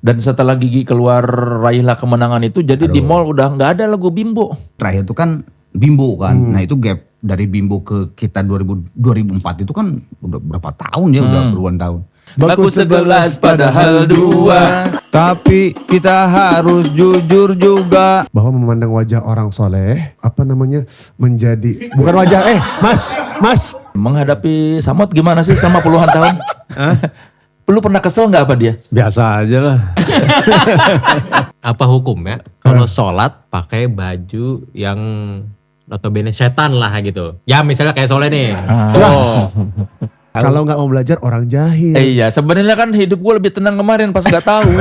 Dan setelah Gigi keluar raihlah kemenangan itu, jadi di mall udah nggak ada lagu Bimbo. Terakhir itu kan Bimbo kan. Nah itu gap dari Bimbo ke kita 2004 itu kan udah berapa tahun ya, udah puluhan tahun. Baku segelas padahal dua. Tapi kita harus jujur juga bahwa memandang wajah orang soleh menjadi bukan wajah mas Menghadapi Samot gimana sih sama puluhan tahun? Lu pernah kesel nggak apa dia? Biasa aja lah. Apa hukumnya kalau sholat pakai baju yang notabene setan lah gitu? Ya misalnya kayak Soleh nih. kalau nggak mau belajar orang jahil. Iya, sebenarnya kan hidup gue lebih tenang kemarin pas nggak tahu.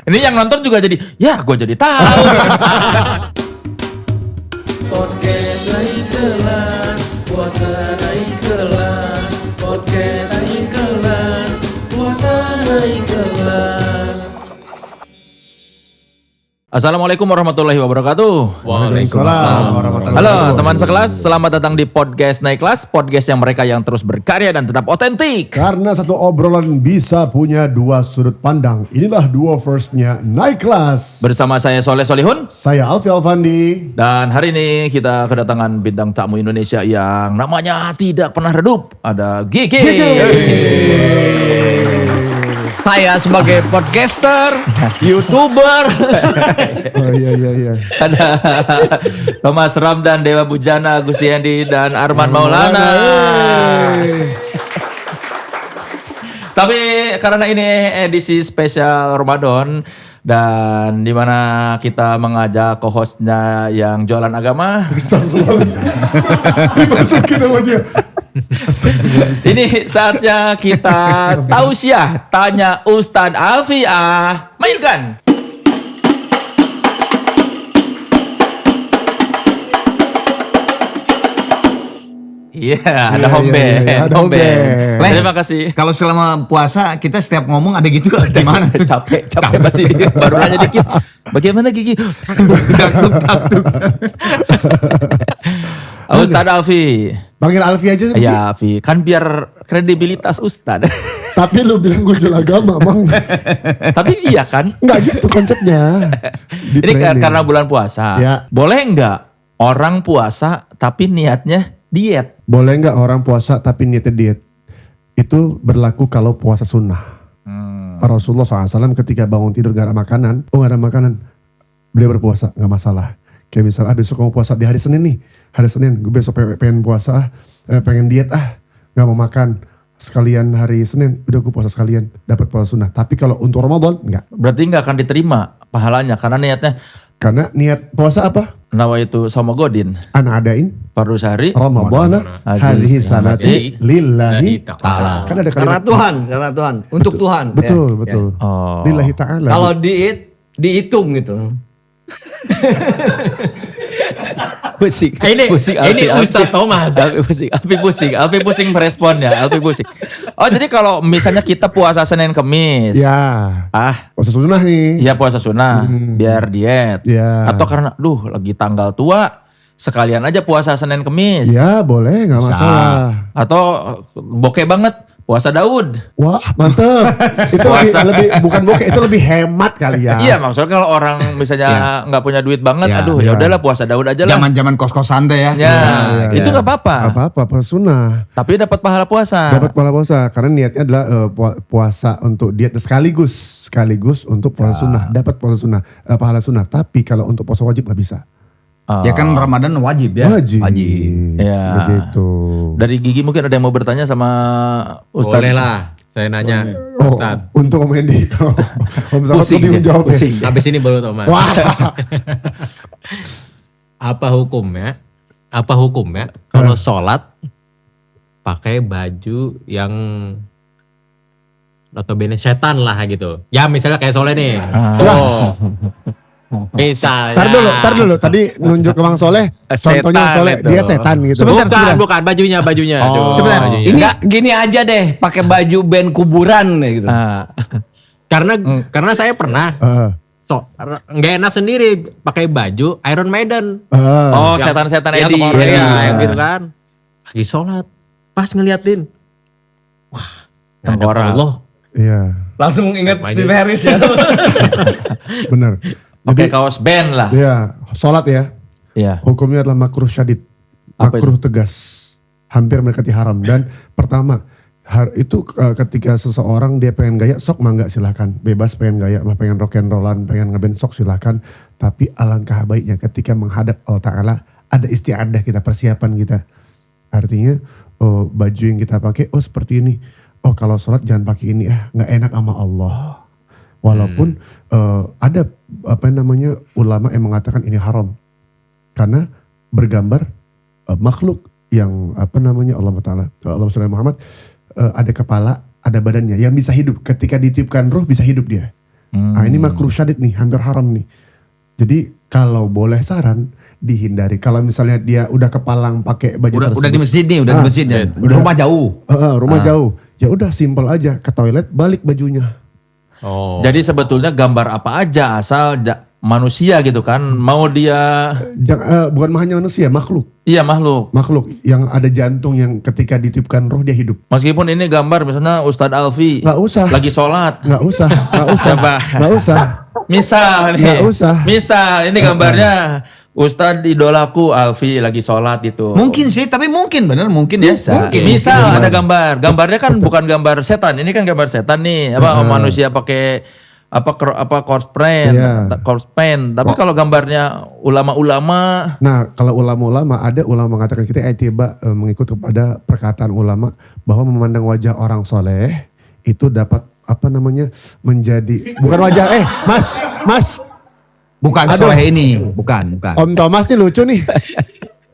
Ini yang nonton juga jadi, ya gue jadi tahu. Podcast naik kelas, puasa naik kelas. Podcast naik kelas, puasa naik kelas. Assalamualaikum warahmatullahi wabarakatuh. Waalaikumsalam. Halo teman sekelas, selamat datang di Podcast Naik Kelas, podcast yang mereka yang terus berkarya dan tetap otentik. Karena satu obrolan bisa punya dua sudut pandang. Inilah duo firstnya Naik Kelas. Bersama saya Soleh Solihun. Saya Alfi Alfandi. Dan hari ini kita kedatangan bintang tamu Indonesia yang namanya tidak pernah redup. Ada Gigi. Saya sebagai podcaster, YouTuber. Oh iya. Ada Thomas Ramdan, Dewa Bujana, Gustiandi, dan Arman Maulana. Tapi karena ini edisi spesial Ramadan dan dimana kita mengajak co-hostnya yang jualan agama. Dimasukin sama dia. Ini saatnya kita tausiah tanya Ustadz Alfiah. Mainkan. Iya, ada home band. ada home band. Terima kasih. Kalau selama puasa kita setiap ngomong ada gitu gak? Gimana? Capek masih baru nanya dikit. Bagaimana Gigi? Ustadz Alfi. Panggil Alfi aja sih. Ya Alfi, kan biar kredibilitas Ustadz. Tapi lu bilang gue jual agama, Bang. Tapi iya kan? Enggak gitu konsepnya. Ini karena bulan puasa. Ya. Boleh nggak orang puasa tapi niatnya diet? Boleh nggak orang puasa tapi niatnya diet? Itu berlaku kalau puasa sunnah. Rasulullah SAW ketika bangun tidur gak ada makanan. Gak ada makanan. Beliau berpuasa, gak masalah. Kayak misalnya besok kamu puasa di hari Senin nih. Hari Senin gue besok pengen puasa pengen diet gak mau makan. Sekalian hari Senin udah gue puasa sekalian. Dapat puasa sunnah. Tapi kalau untuk Ramadan enggak. Berarti nggak akan diterima pahalanya karena niatnya. Karena niat puasa apa? Nawa itu sama godin. Ana adain Fardu syahri. Ramadana hadhihi sanati lillahi ta'ala. Kan ada Karena kalimat. Tuhan, untuk Tuhan. Betul. Oh. Lillahi ta'ala. Kalau dihitung gitu. Pusing. Ini Ustadz Thomas. Alfi pusing meresponnya. Alfi pusing. Oh jadi kalau misalnya kita puasa Senin Kemis. Ya. Puasa sunnah nih. Iya puasa sunnah. Biar diet. Ya. Atau karena lagi tanggal tua. Sekalian aja puasa Senin Kemis. Ya boleh gak masalah. Atau bokeh banget. Puasa Daud. Wah mantep. Itu lebih bukan bokeh, itu lebih hemat kali ya. Iya maksudnya kalau orang misalnya nggak punya duit banget. Ya udahlah puasa Daud aja lah. Zaman-zaman kos-kosan teh ya. Itu gak apa-apa. Apa-apa, puasa sunnah. Tapi dapat pahala puasa. Dapat pahala puasa. Karena niatnya adalah puasa untuk diet sekaligus untuk puasa sunnah. Dapat puasa sunnah, pahala sunnah. Tapi kalau untuk puasa wajib gak bisa. Ya kan Ramadan wajib ya. Wajib. Ya. Begitu. Dari Gigi mungkin ada yang mau bertanya sama Ustadz. Boleh lah, saya nanya Ustadz. Untuk Om Hendy. Kalau Om Samad lebih menjawab. Habis ini baru Thomas. Wah. Apa hukumnya kalau sholat pakai baju yang notabene setan lah gitu? Ya misalnya kayak Soleh nih. Misalnya. Tar dulu. Tadi nunjuk ke Bang Soleh. Contohnya Soleh. Itu. Dia setan gitu. Bukan bajunya. Sebentar. Ini gini aja deh, pakai baju band kuburan gitu. Karena saya pernah nggak enak sendiri pakai baju Iron Maiden. Setan-setan Yang Eddie. yang gitu kan. Lagi sholat, pas ngeliatin, wah, Tengkorak. Allah. Iya. Langsung ingat Maju. Steve Harris ya. Benar. Pakai kaos band lah. Ya, sholat ya. Iya. Hukumnya adalah makruh syadid. Apa Makruh tegas. Hampir mendekati haram. Dan pertama, itu ketika seseorang dia pengen gaya, sok mangga silahkan. Bebas pengen gaya, pengen rock and rollan, pengen ngeband, sok silahkan. Tapi alangkah baiknya ketika menghadap Allah Ta'ala, ada istiadah kita, persiapan kita. Artinya, baju yang kita pakai, seperti ini. Kalau sholat jangan pakai ini, nggak enak sama Allah. Walaupun ada ulama yang mengatakan ini haram. Karena bergambar makhluk yang Allah Ta'ala, Allah SWT Muhammad, ada kepala, ada badannya yang bisa hidup. Ketika ditiupkan ruh bisa hidup dia. Ini makruh syadid nih, hampir haram nih. Jadi kalau boleh saran dihindari. Kalau misalnya dia udah kepalang pakai baju tersebut. Udah di masjid nih, udah di masjid ya. Rumah jauh. Rumah jauh. Ya udah simpel aja, ke toilet balik bajunya. Oh. Jadi sebetulnya gambar apa aja asal manusia gitu kan. Mau dia Bukan hanya manusia, makhluk. iya makhluk. Makhluk yang ada jantung yang ketika ditiupkan roh dia hidup. Meskipun ini gambar misalnya Ustadz Alfi Nggak usah. lagi sholat. Nggak usah. Coba. Nggak usah. Misal nih. Nggak usah. Misal ini gambarnya Ustadz idolaku Alfi lagi sholat gitu. Mungkin sih, tapi mungkin bener mungkin ya. Bisa. Mungkin. Misal ada gambar. Gambarnya kan bukan gambar setan. Ini kan gambar setan nih. Manusia pakai corpse paint. Iya. Corpse paint. Tapi kalau gambarnya ulama-ulama. Nah, kalau ulama-ulama, ada ulama mengatakan kita tiba mengikut kepada perkataan ulama bahwa memandang wajah orang soleh itu dapat menjadi bukan wajah Mas. Bukan Aduh. soleh ini, bukan. Om Thomas nih lucu nih.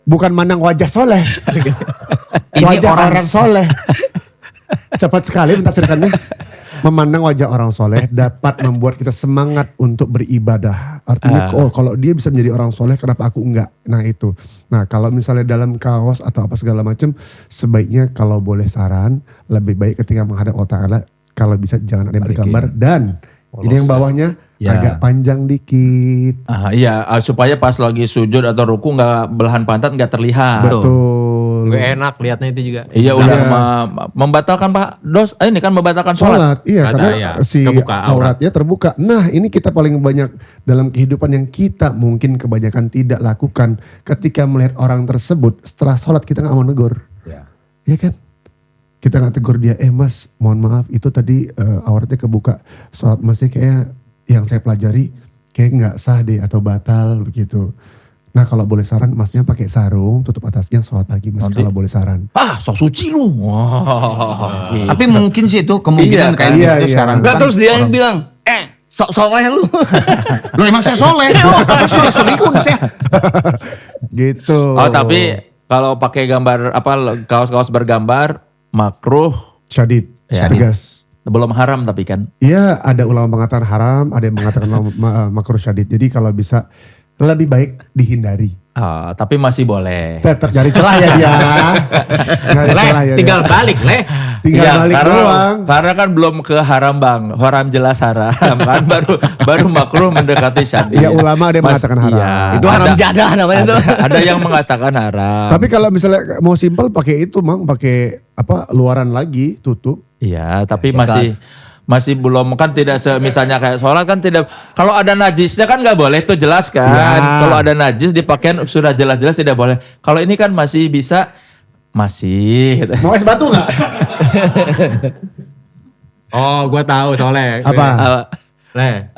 Bukan mandang wajah soleh. Ini Wajah orang- orang soleh. Cepat sekali mentafsirkannya. Memandang wajah orang soleh dapat membuat kita semangat untuk beribadah. Artinya kalau dia bisa menjadi orang soleh, kenapa aku enggak? Nah itu. Nah kalau misalnya dalam kaos atau apa segala macam, sebaiknya kalau boleh saran, lebih baik ketika menghadap Allah Ta'ala, kalau bisa jangan ada yang bergambar. Dan ini yang bawahnya agak panjang dikit. Iya, supaya pas lagi sujud atau ruku nggak belahan pantat nggak terlihat. Betul. Gue enak liatnya itu juga. Iya udah membatalkan ini kan membatalkan sholat. Iya, karena iya. si Kebuka, aurat. auratnya terbuka. Nah ini kita paling banyak dalam kehidupan yang kita mungkin kebanyakan tidak lakukan. Ketika melihat orang tersebut, setelah sholat kita nggak mau negur. Iya kan? Kita nggak tegur dia, mas mohon maaf itu tadi auratnya kebuka. Sholat masnya kayak yang saya pelajari kayak nggak sah deh atau batal begitu. Nah kalau boleh saran masnya pakai sarung tutup atasnya sholat lagi mas kalau boleh saran. Sok suci lu. Wah. Tapi mungkin sih itu kemungkinan Iya, kayak iya, gitu iya. sekarang. Nggak, Kan terus dia yang orang- bilang, soleh lu. Loh emang saya soleh. Sudah selingkuh saya. Gitu. Tapi kalau pakai gambar kaos-kaos bergambar makruh Syadid, tegas. belum haram tapi kan. Iya ada ulama mengatakan haram, ada yang mengatakan makruh syadid. Jadi kalau bisa lebih baik dihindari. Tapi masih boleh. Tetap cari celah ya dia. Nyari celah ya Tinggal dia. balik, Tinggal Iya, balik doang. karena kan belum ke haram bang. Haram jelas haram kan baru makruh mendekati syadid. Iya ulama ada yang mengatakan haram. Iya, Itu haram ada- jadah namanya tuh. Ada yang mengatakan haram. Tapi kalau misalnya mau simpel pakai itu mang, pakai luaran lagi tutup. Iya, tapi masih belum kan tidak misalnya kayak sholat kan tidak. Kalau ada najisnya kan nggak boleh tuh jelas kan. Ya. Kalau ada najis dipakaian sudah jelas-jelas tidak boleh. Kalau ini kan masih bisa Mau es batu nggak? Oh, gue tahu soalnya. Apa?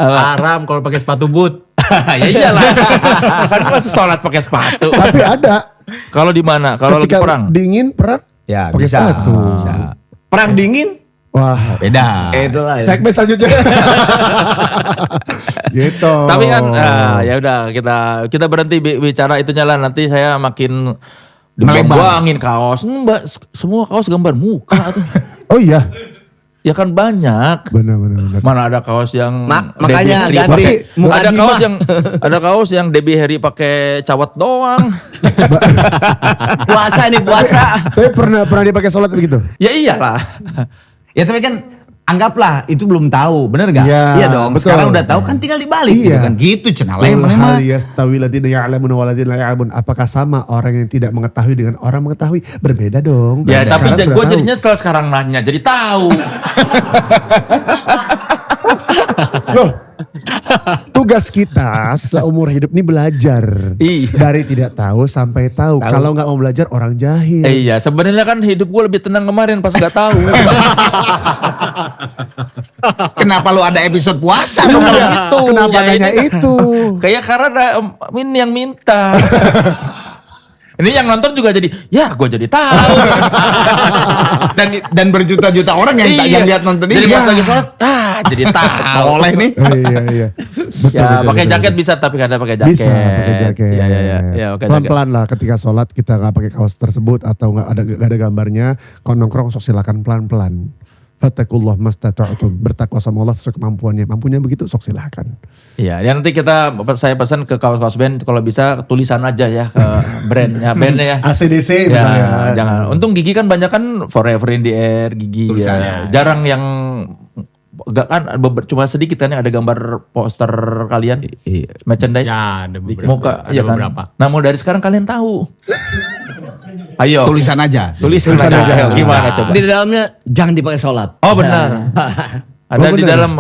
Haram kalau pakai sepatu boot. Ya iyalah. Kan masih sholat pakai sepatu. Tapi ada. Kalau di mana? Kalau lagi Ketika perang. dingin perang Ya pakai bisa. sepatu. Bisa. Perang dingin. Wah. Beda. Itulah ya. Segmen selanjutnya. Gitu. Tapi kan ya udah kita berhenti bicara itunya lah, nanti saya makin dibuangin kaos. Mbak, semua kaos gambar muka tuh. Oh iya. Ya kan banyak. Benar. Mana ada kaos yang Makanya Debbie Harry ganti pakai- muka ada Dima. kaos yang Debbie Harry pakai cawat doang. Puasa nih puasa. Tapi pernah dipakai sholat begitu? Ya iyalah. Ya tapi kan anggaplah itu belum tahu, bener gak? Iya, Iya dong. betul. Sekarang udah tahu kan tinggal dibalik gitu Iya. kan. Gitu cenah Qul mana mah. hal yastawi alladziina ya'lamuuna walladziina laa ya'lamuun. Apakah sama orang yang tidak mengetahui dengan orang mengetahui? Berbeda dong. Ya tapi Sekarang sudah gue tahu. jadinya setelah sekarang nanya jadi tahu. Loh, tugas kita seumur hidup ini belajar. Iya. Dari tidak tahu sampai tahu. Kalau nggak mau belajar orang jahil. Iya, sebenarnya kan hidup gue lebih tenang kemarin pas nggak tahu. Kenapa lu ada episode puasa dong kalau gitu? Kenapa Ya, nanya ini- itu? Kayak karena ini yang minta. Ini yang nonton juga jadi, ya gue jadi tahu. Dan berjuta-juta orang yang yang lihat nonton Jadi ini. pas lagi sholat, jadi tahu. Soleh nih. Iya. Betul, Ya betul, pakai betul, jaket betul. bisa tapi kadang pakai jaket. Bisa pakai jaket. Iya. Ya, pakai jaket. Pelan-pelan lah ketika sholat kita nggak pakai kaos tersebut atau nggak ada gambarnya. Kalau nongkrong sok silakan pelan-pelan. Fattakullah mastata'tum. Bertakwa sama Allah sesuai kemampuannya. Mampunya begitu sok silakan. Iya, ya nanti saya pesan ke kaos-kaos band kalau bisa tulisan aja ya ke brand ya bandnya ya. ACDC Ya, misalnya. jangan. Untung Gigi kan banyak kan Forever in the Air, Gigi ya. Jarang yang gak kan cuma sedikit kan yang ada gambar poster kalian merchandise. Ya ada beberapa. Muka ada ya kan. beberapa. Nah, mulai dari sekarang kalian tahu. Ayo. Tulisan aja. Tulisan Tulisan aja. aja. Gimana coba? Di dalamnya jangan dipakai sholat. Oh benar. Ada Oh, di benar. dalam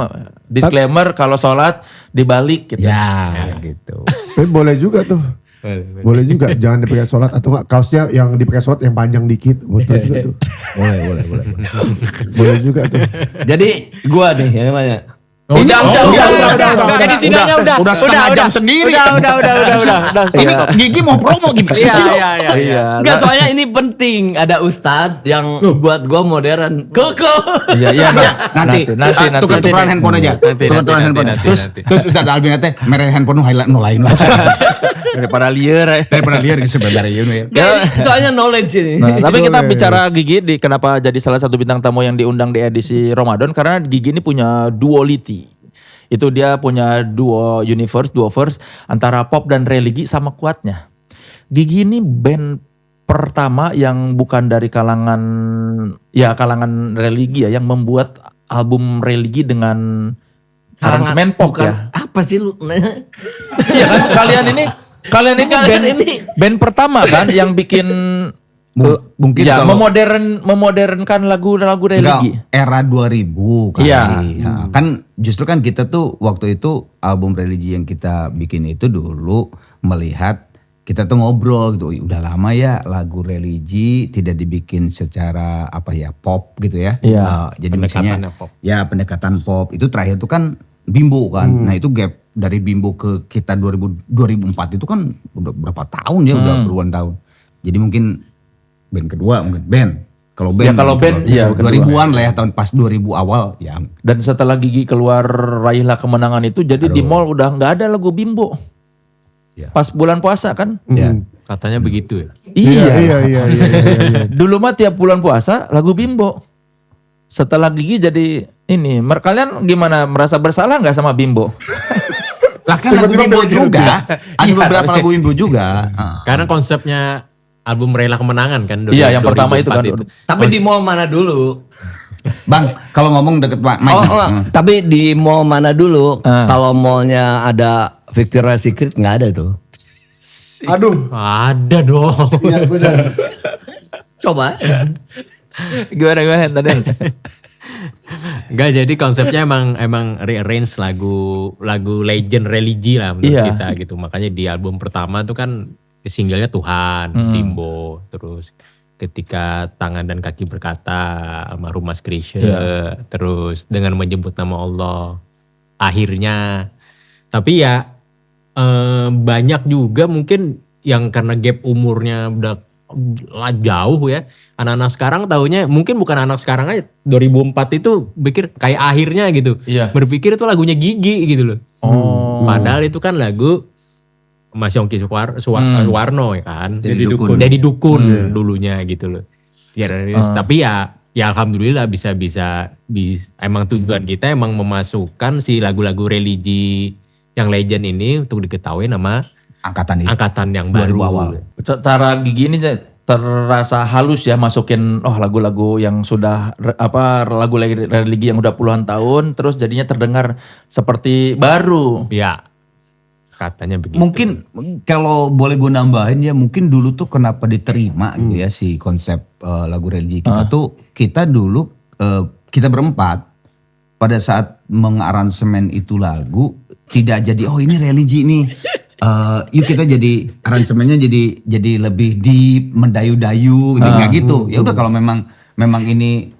disclaimer kalau sholat dibalik gitu. Ya, gitu. Tapi boleh juga tuh. Boleh juga. Jangan dipakai sholat atau enggak kaosnya yang dipakai sholat yang panjang dikit. Betul juga tuh. Boleh. Boleh juga tuh. Jadi gua nih yang namanya. Udah. Jadi sidangnya Udah setengah jam sendiri. Udah. Ini Gigi mau promo gimana? Iya. Iya. Enggak, soalnya ini penting. Ada ustadz yang buat gua modern. Koko. Iya. Nanti tuker-tukeran handphone aja. Tuker-tukeran handphone. Terus Ustaz Alvin teh mere handphone nu highlight nu lain lah. Daripada liar. Daripada liar sebenarnya ya. Soalnya knowledge ini. Nah, tapi kita Boleh. bicara Gigi kenapa jadi salah satu bintang tamu yang diundang di edisi Ramadan karena Gigi ini punya duality. Itu dia punya duo verse antara pop dan religi sama kuatnya. Gigi ini band pertama yang bukan dari kalangan religi ya yang membuat album religi dengan aransemen pop Bukan, ya. Apa sih lu? Iya kan kalian ini band pertama kan yang bikin Mungkin ya kalau memodernkan lagu-lagu religi. enggak, era 2000 kali. Iya. Ya, kan justru kan kita tuh waktu itu album religi yang kita bikin itu dulu melihat kita tuh ngobrol gitu. Udah lama ya lagu religi tidak dibikin secara pop gitu ya. Iya. Jadi misalnya Pendekatannya pop. ya pendekatan pop itu terakhir tuh kan Bimbo kan. Nah itu gap dari Bimbo ke kita 2004 itu kan udah berapa tahun ya, udah puluhan tahun. Jadi mungkin band kedua mungkin band. Kalau band Ya, kalau band, iya, kedua. 2000-an lah ya, tahun pas 2000 awal ya. Dan setelah Gigi keluar Raihlah Kemenangan itu jadi di mall udah nggak ada lagu Bimbo. Ya. Pas bulan puasa kan? Ya. Katanya begitu ya. Iya. Dulu mah tiap bulan puasa lagu Bimbo. Setelah Gigi jadi ini, kalian gimana merasa bersalah nggak sama Bimbo? Lah kan lagu Tiba-tiba Bimbo mikir juga. Ada Iya. beberapa lagu Bimbo juga. Karena konsepnya album Rela Kemenangan kan. Iya, yang pertama itu 2004 kan. Tapi di mall mana dulu? Bang, kalau ngomong deket Pak Mike. Tapi di mall mana dulu? Kalau mallnya ada Victoria's Secret nggak ada tuh. Aduh. Ada dong. Iya benar. Coba. Gimana tadi? Enggak, jadi konsepnya emang rearrange lagu legend religi lah menurut Iya. kita gitu. Makanya di album pertama tuh kan singlenya Tuhan, Bimbo, terus ketika tangan dan kaki berkata almarhum Mas Krisya, terus dengan menyebut nama Allah. Akhirnya tapi ya banyak juga mungkin yang karena gap umurnya udah jauh ya. Anak-anak sekarang taunya mungkin bukan anak sekarang aja. 2004 itu pikir kayak akhirnya gitu. Iya. Berpikir itu lagunya Gigi gitu loh. Oh. Padahal itu kan lagu Mas Yongki Suwarno ya kan. Jadi Dukun. Jadi Dukun dulunya gitu loh. Ya, tapi ya alhamdulillah bisa emang tujuan kita emang memasukkan si lagu-lagu religi yang legend ini untuk diketahui nama Angkatan itu. angkatan yang 2000 baru. awal. Cara Gigi ini terasa halus ya masukin lagu-lagu yang sudah lagu religi yang udah puluhan tahun terus jadinya terdengar seperti baru. Ya, katanya begitu. Mungkin kalau boleh gue nambahin ya, mungkin dulu tuh kenapa diterima gitu ya si konsep lagu religi kita tuh, kita dulu kita berempat pada saat mengaransemen itu lagu tidak jadi ini religi nih. Yuk kita jadi aransemennya jadi lebih deep, mendayu-dayu gitu, kayak gitu. Ya udah kalau memang ini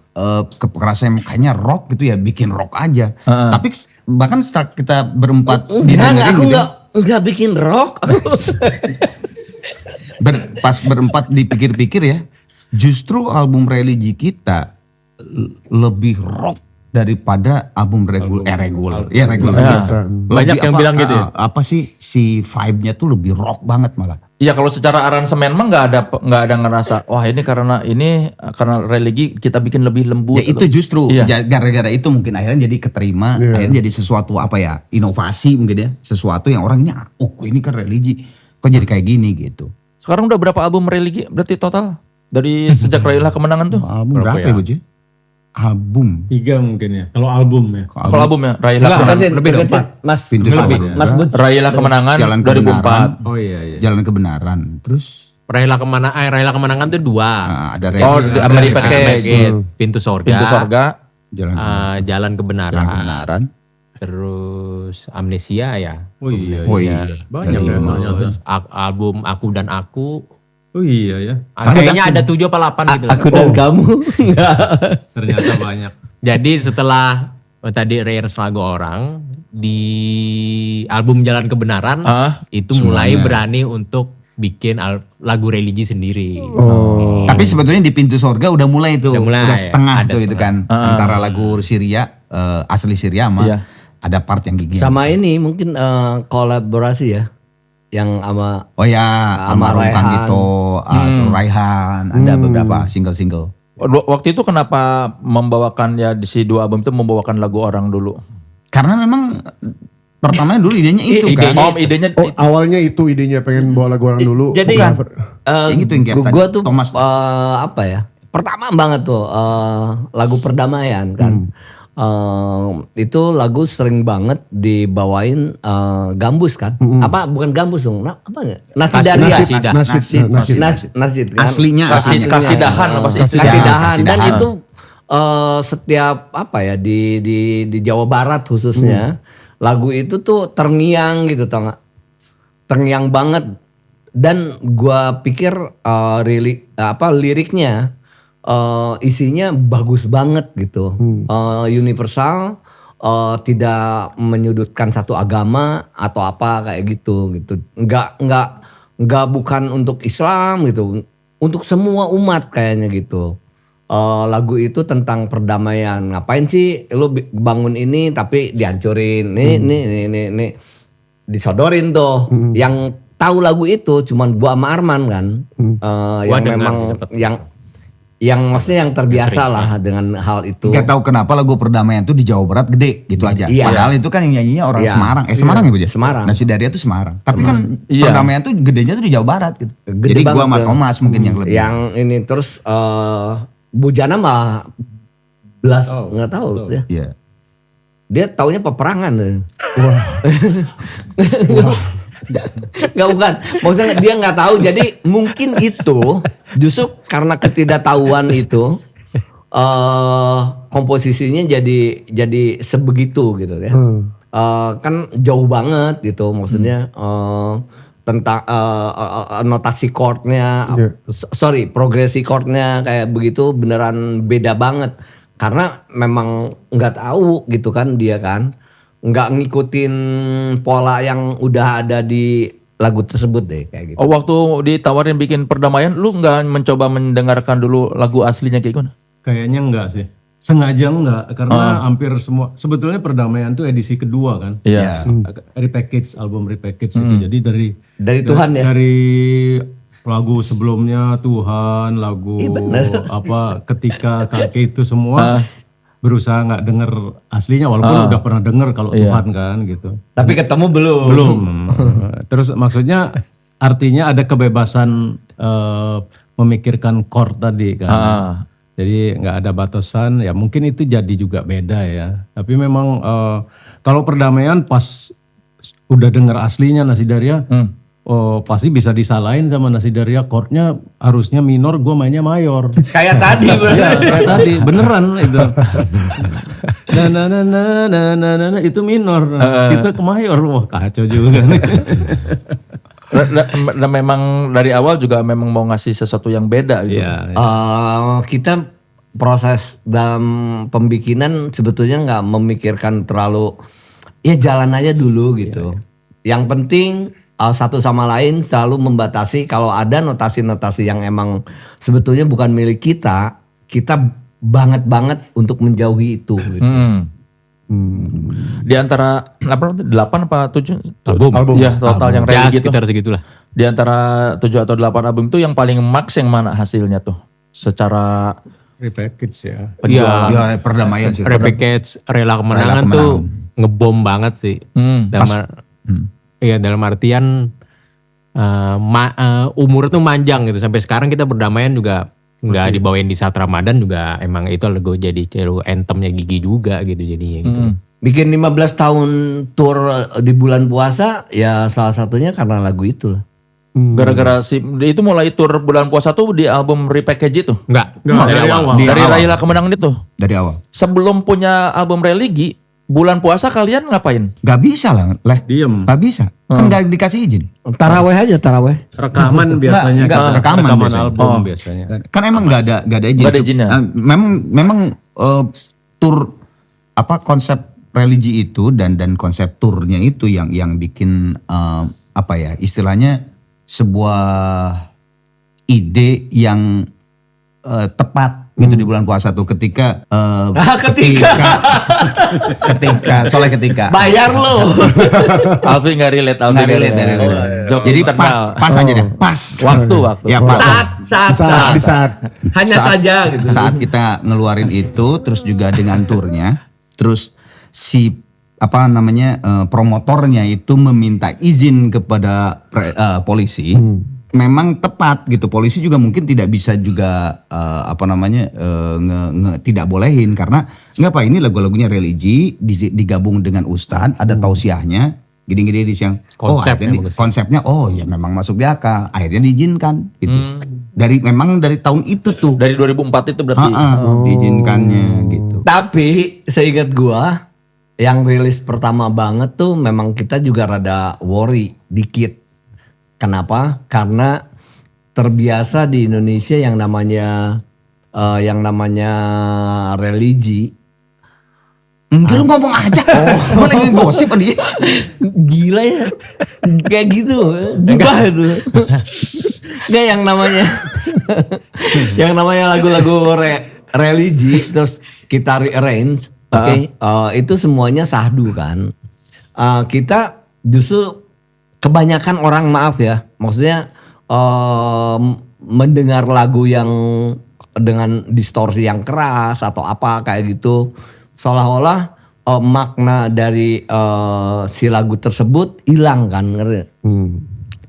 kekerasan kayaknya rock gitu ya, bikin rock aja. Tapi bahkan setelah kita berempat didengerin aku gitu. enggak bikin rock. Pas berempat dipikir-pikir ya, justru album religi kita lebih rock daripada album reguler. Ya reguler. biasa. Banyak yang bilang gitu ya? Apa sih si vibe-nya tuh lebih rock banget malah. Iya kalau secara aransemen mah nggak ada ngerasa wah ini karena religi kita bikin lebih lembut. Ya itu justru Iya. gara-gara itu mungkin akhirnya jadi keterima, akhirnya jadi sesuatu inovasi mungkin ya, sesuatu yang orang ini kan religi, kok jadi kayak gini gitu. Sekarang udah berapa album religi berarti total dari sejak Raihlah Kemenangan tuh? Album berapa ya Boji? Album. 3 mungkin ya. Kalau album ya. Kalau albumnya Raihlah Enggak, Kemenangan, ganti, lebih dari ganti. 4. Mas. Pintu Lebih. Sorga. Mas Bud. Raihlah Kemenangan Jalan 2004. Oh iya. Jalan Kebenaran. Terus Raihlah Kemenangan tuh 2. ada Oh, Resi, American Package. Pintu Sorga. Pintu Sorga. Jalan Jalan Kebenaran. Kebenaran. Terus Amnesia ya. Oh iya. Oh iya. Banyak ya ternyata. Terus album Aku dan Aku. Oh iya ya. Kayaknya ada 7 apa 8 gitu. Aku dan kamu. Ternyata banyak. Jadi setelah tadi Rehearse Lagu Orang di album Jalan Kebenaran itu mulai berani untuk bikin lagu religi sendiri. Tapi sebetulnya di Pintu Sorga udah mulai tuh. Udah mulai, Udah setengah ada tuh itu kan. Antara lagu Syria, asli Syria sama Iya. ada part yang gigi. Sama ini mungkin kolaborasi ya. Yang sama Oh ya, sama Raihan Raihan. gitu, terus Raihan, ada beberapa single-single. Waktu itu kenapa membawakan ya di si 2 album itu membawakan lagu orang dulu? Karena memang pertamanya dulu idenya itu kan. Idenya Awalnya itu idenya pengen bawa lagu orang dulu. Jadi Bukan- Yang itu yang kayak tadi, gue tuh Thomas. apa ya? Pertama banget tuh lagu Perdamaian kan. Itu lagu sering banget dibawain Gambus kan? Apa bukan Gambus dong? Apa ya? Nasi Daria. Nasid kan? Aslinya. Kasidahan pasti Kasidahan dan Kasidahan. itu setiap apa ya di Jawa Barat khususnya lagu itu tuh terngiang gitu tau gak? Terngiang banget dan gua pikir liriknya isinya bagus banget gitu. Universal, tidak menyudutkan satu agama atau apa kayak gitu. Enggak bukan untuk Islam gitu. Untuk semua umat kayaknya gitu. Lagu itu tentang perdamaian. Ngapain sih lu bangun ini tapi dihancurin. Nih disodorin tuh. Yang tahu lagu itu cuman gua sama Arman kan. Yang dengar memang sih sempet. yang maksudnya yang terbiasa lah dengan hal itu. Gak tahu kenapa lagu Perdamaian tuh di Jawa Barat gede gitu aja. Iya. Padahal itu kan yang nyanyinya orang Iya. Semarang. Semarang ya Bu? Semarang. Nasi Daria tuh Semarang. Tapi kan Iya. Perdamaian tuh gedenya tuh di Jawa Barat gitu. Gede Jadi gua banget sama tuh. Thomas mungkin yang lebih. Yang ini terus Bujana mah belas nggak tahu ya. Iya. Dia taunya peperangan tuh. Nggak bukan, maksudnya dia nggak tahu. Jadi mungkin itu justru karena ketidaktahuan itu komposisinya jadi sebegitu gitu ya. Kan jauh banget gitu, maksudnya tentang notasi chordnya, sorry progresi chordnya kayak begitu beneran beda banget. Karena memang nggak tahu gitu kan dia kan. Nggak ngikutin pola yang udah ada di lagu tersebut deh kayak gitu. Oh, waktu ditawarin bikin Perdamaian, lu nggak mencoba mendengarkan dulu lagu aslinya kayak gimana? Kayaknya enggak sih. Sengaja enggak karena hampir semua sebetulnya Perdamaian tuh edisi kedua kan. Iya. Repackage, album repackage itu. Jadi Dari Tuhan ya? Dari lagu sebelumnya Tuhan, lagu apa ketika kakek itu semua berusaha nggak denger aslinya walaupun udah pernah denger kalau Tuhan kan gitu. Tapi ketemu belum? Belum. Terus maksudnya artinya ada kebebasan memikirkan chord tadi kan. Ah. Jadi nggak ada batasan, ya mungkin itu jadi juga beda ya. Tapi memang kalau perdamaian pas udah dengar aslinya Nasidaria, pasti bisa disalahin sama Nasidaria, chordnya harusnya minor, gue mainnya mayor. Kayak tadi. Iya kayak tadi, beneran itu. Nah, itu minor, kita ke mayor, wah kacau juga nih. Dan memang dari awal juga memang mau ngasih sesuatu yang beda gitu. Iya. Kita proses dalam pembikinan sebetulnya nggak memikirkan terlalu, ya jalan aja dulu gitu. Yang penting satu sama lain selalu membatasi kalau ada notasi-notasi yang emang sebetulnya bukan milik kita banget untuk menjauhi itu. Gitu. Di antara 8 apa 7 Album. Ya total yang Ya religi itu. sekitar segitulah. Di antara 7 atau 8 album itu yang paling max yang mana hasilnya tuh? Secara Repackage ya. penjualan. Ya perdamaian sih. Repackage Rela Kemenangan Rela tuh ngebom banget sih. Dalam artian umur tuh manjang gitu. Sampai sekarang kita berdamaian juga nggak dibawain di saat Ramadan juga, emang itu lagu jadi anthemnya Gigi juga gitu jadinya gitu. Bikin 15 tahun tour di bulan puasa ya salah satunya karena lagu itu lah. Gara-gara itu mulai tur bulan puasa tuh di album Repackage itu. Enggak, dari awal. Dari Railah Kemenangan itu. Dari awal. Sebelum punya album religi, bulan puasa kalian ngapain? Gak bisa lah, Diem. Gak bisa. Kan gak dikasih izin. Taraweh aja taraweh. Rekaman biasanya Enggak, kan. rekaman biasanya. album biasanya. Kan emang gak ada izin. Nggak ada izinnya. Memang tur konsep religi itu dan konsep turnya itu yang bikin istilahnya sebuah ide yang tepat gitu di bulan puasa tuh ketika Bayar lo. Alfi nggak relate, Nggak relate. Jadi pas aja deh, pas. Waktu. Ya pas. Saat. Hanya saja gitu. Saat kita ngeluarin itu, terus juga dengan turnya, terus si promotornya itu meminta izin kepada polisi. Memang tepat gitu, polisi juga mungkin tidak bisa juga tidak bolehin karena ngapa ini lagu-lagunya religi digabung dengan ustadz, ada tausiahnya gini-gini di siang. Konsepnya ya memang masuk di akal, akhirnya diizinkan gitu. Dari tahun itu tuh. Dari 2004 itu berarti. Diizinkannya gitu. Tapi seingat gua yang rilis pertama banget tuh memang kita juga rada worry dikit. Kenapa? Karena terbiasa di Indonesia yang namanya religi. Enggak lu ngomong aja. Lu lagi gosip dia. Gila ya. Kayak gitu. Gibah itu. Enggak yang namanya lagu-lagu religi terus kita rearrange, oke? Itu semuanya sahdu kan. Kita justru kebanyakan orang, maaf ya, maksudnya mendengar lagu yang dengan distorsi yang keras atau apa kayak gitu, seolah-olah makna dari si lagu tersebut hilang kan, ngerti?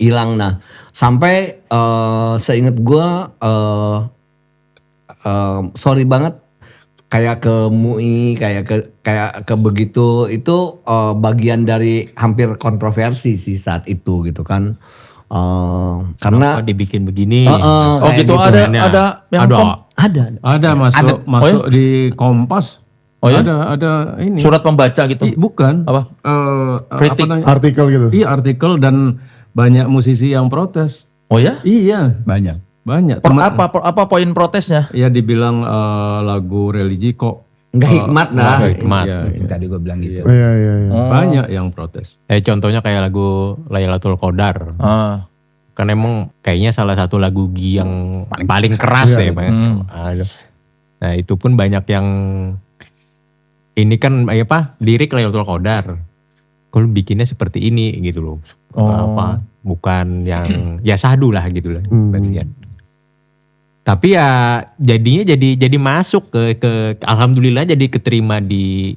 Hilang. Nah, sampai seingat gue, sorry banget, kayak ke MUI, kayak ke begitu, itu bagian dari hampir kontroversi sih saat itu gitu kan. Karena dibikin begini. kayak gitu ada yang Ada. Masuk di Kompas. Oh ya? Ada ini. Surat pembaca gitu. Bukan. Apa? Kritik. Artikel gitu. Iya, artikel dan banyak musisi yang protes. Oh ya? Iya, Banyak. Apa poin protesnya? Ya dibilang lagu religi kok nggak hikmat nah. Hikmat. Iya. Tadi gue bilang gitu. Iya. Banyak yang protes. Contohnya kayak lagu Lailatul Qadar. Kan emang kayaknya salah satu lagu yang paling keras deh. Nah itu pun banyak yang ini kan lirik Lailatul Qadar. Kalau bikinnya seperti ini gitu loh. Bukan yang ya sahdu lah gitu lah. Tapi ya jadinya jadi masuk ke alhamdulillah jadi keterima di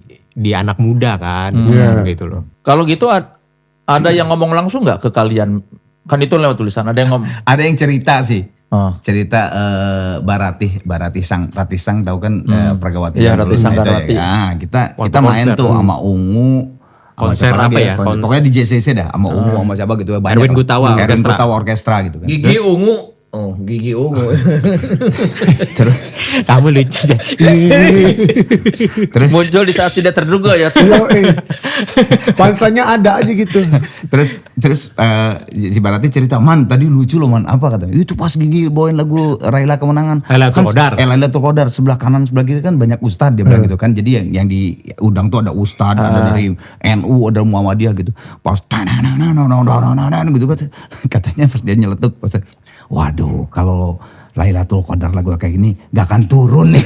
anak muda kan gitu loh. Kalau gitu ada yang ngomong langsung nggak ke kalian? Kan itu lewat tulisan. Ada yang Ada yang cerita sih. cerita Ratih Sang tahu kan Pragawati. Iya, yang Ratih dulu Sang itu ya. Ratih. Nah, kita Waktu main konser. tuh sama Ungu. sama Konser siapa apa lagi ya? Pokoknya di JCC dah sama Ungu sama siapa gitu ya. Banyak Erwin lah. Gutawa Erwin Orkestra. Gutawa Orkestra gitu kan. Gigi ungu. Oh, gigi ungu. Terus Kamu lucu deh. terus Muncul di saat tidak terduga ya. Punchline-nya ada aja gitu. terus si Barati cerita, "Man, tadi lucu loh, Man." Apa katanya? "Itu pas Gigi bawain lagu Raila Kemenangan." Lailatul Qadar. Lailatul Qadar, sebelah kanan sebelah kiri kan banyak ustadz, dia bilang gitu kan. Jadi yang diundang tuh ada ustadz, ada dari NU, ada Muhammadiyah gitu. Pas gitu kan. Katanya pas dia nyeletuk, pas, "Waduh, kalau Lailatul Qadar lagu kayak gini gak akan turun nih."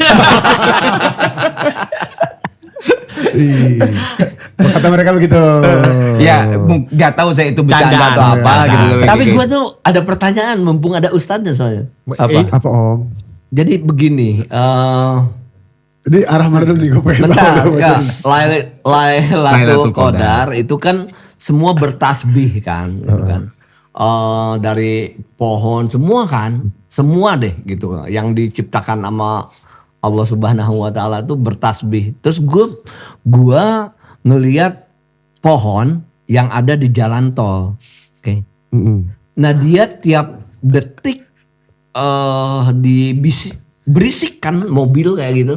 Kata mereka begitu. Ya, nggak tahu saya itu bercanda Candaan, atau apa candaan. gitu. Tapi gue tuh ada pertanyaan mumpung ada ustadznya soalnya. Apa Om? Jadi begini, Jadi arah mana dulu nih gue pengen bentar, tahu. enggak. Lailatul Lailatul Qadar itu kan semua bertasbih kan, gitu kan. Dari pohon semua kan, semua deh gitu. Yang diciptakan sama Allah Subhanahu wa taala tuh bertasbih. Terus gua ngelihat pohon yang ada di jalan tol. Oke. Nah, dia tiap detik berisikkan mobil kayak gitu.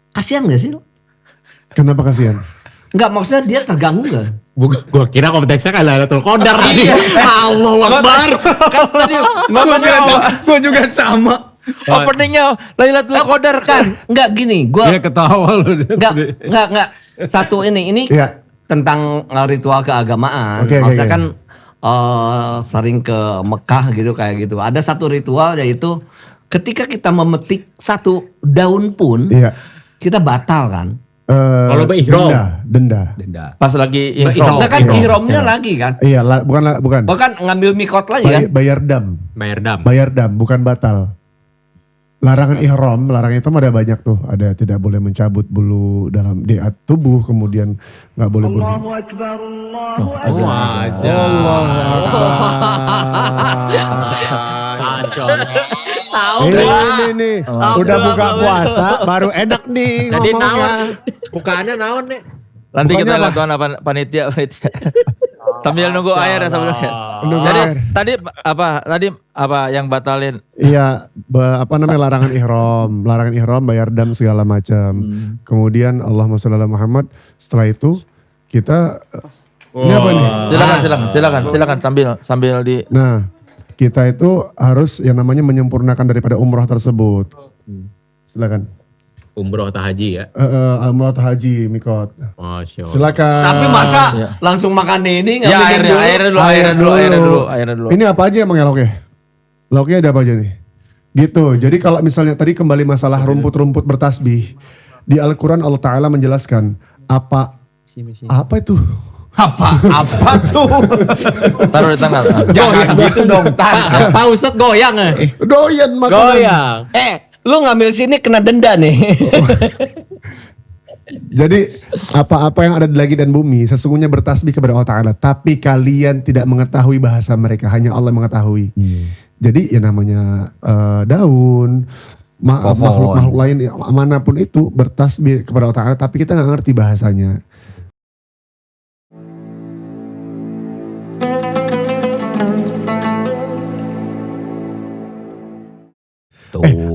Kasihan gak sih lo? Kenapa kasihan? Enggak, maksudnya dia terganggu gak? Gua kira konteksnya kayak Lailatul Qadar tadi. Allahu Akbar. Gue juga sama. Openingnya Lailatul Qadar kan. Enggak gini, gua Dia ketawa loh. enggak. Satu ini Iya. tentang ritual keagamaan. Oke, Maksudnya oke. kan sering ke Mekah gitu kayak gitu. Ada satu ritual yaitu ketika kita memetik satu daun pun Iya. kita batal kan. Kalau ihram. Denda. Pas lagi Ihram. Nah kan ihram. ihramnya lagi kan. Iya, bukan. Bahkan ngambil mikot lagi kan. Bayar dam. Bayar dam. Bayar dam, bukan batal. Larangan ihram, larangan itu ada banyak tuh. Ada tidak boleh mencabut bulu dalam di tubuh, kemudian nggak boleh Oh, Tahu Ini nih, udah buka puasa, baru enak nih Jadi ngomongnya. naon? Bukaannya naon nih? Nanti kita Pokoknya lihat tuan panitia. Sambil nunggu air ya sebelumnya. Nunggu Jadi air. tadi apa yang batalin? Iya, apa namanya larangan ihram, bayar dam segala macam. Kemudian Allahumma sholli ala Muhammad. Setelah itu kita ini apa nih? Silakan sambil di. Nah, kita itu harus yang namanya menyempurnakan daripada umrah tersebut. Silakan. Umroh atau haji ya? Umrah atau haji mikot. Masya Allah. Silakan. Tapi masa langsung makan ini nggak Ya minum airnya dulu. Ini apa aja emang ya lauknya? Lauknya ada apa aja nih? Gitu. Jadi kalau misalnya tadi kembali masalah rumput-rumput bertasbih. Di Al-Quran Allah Ta'ala menjelaskan apa itu? Apa tuh? Taruh di tanggal. Jangan gitu dong, Tan. Pak Ustadz goyang ya? Doyan makanan. Goyang. Lu ngambil sini kena denda nih. Jadi apa-apa yang ada di langit dan bumi sesungguhnya bertasbih kepada Allah Ta'ala. Tapi kalian tidak mengetahui bahasa mereka. Hanya Allah mengetahui. Jadi ya namanya daun, makhluk-makhluk lain manapun itu bertasbih kepada Allah Ta'ala. Tapi kita gak ngerti bahasanya.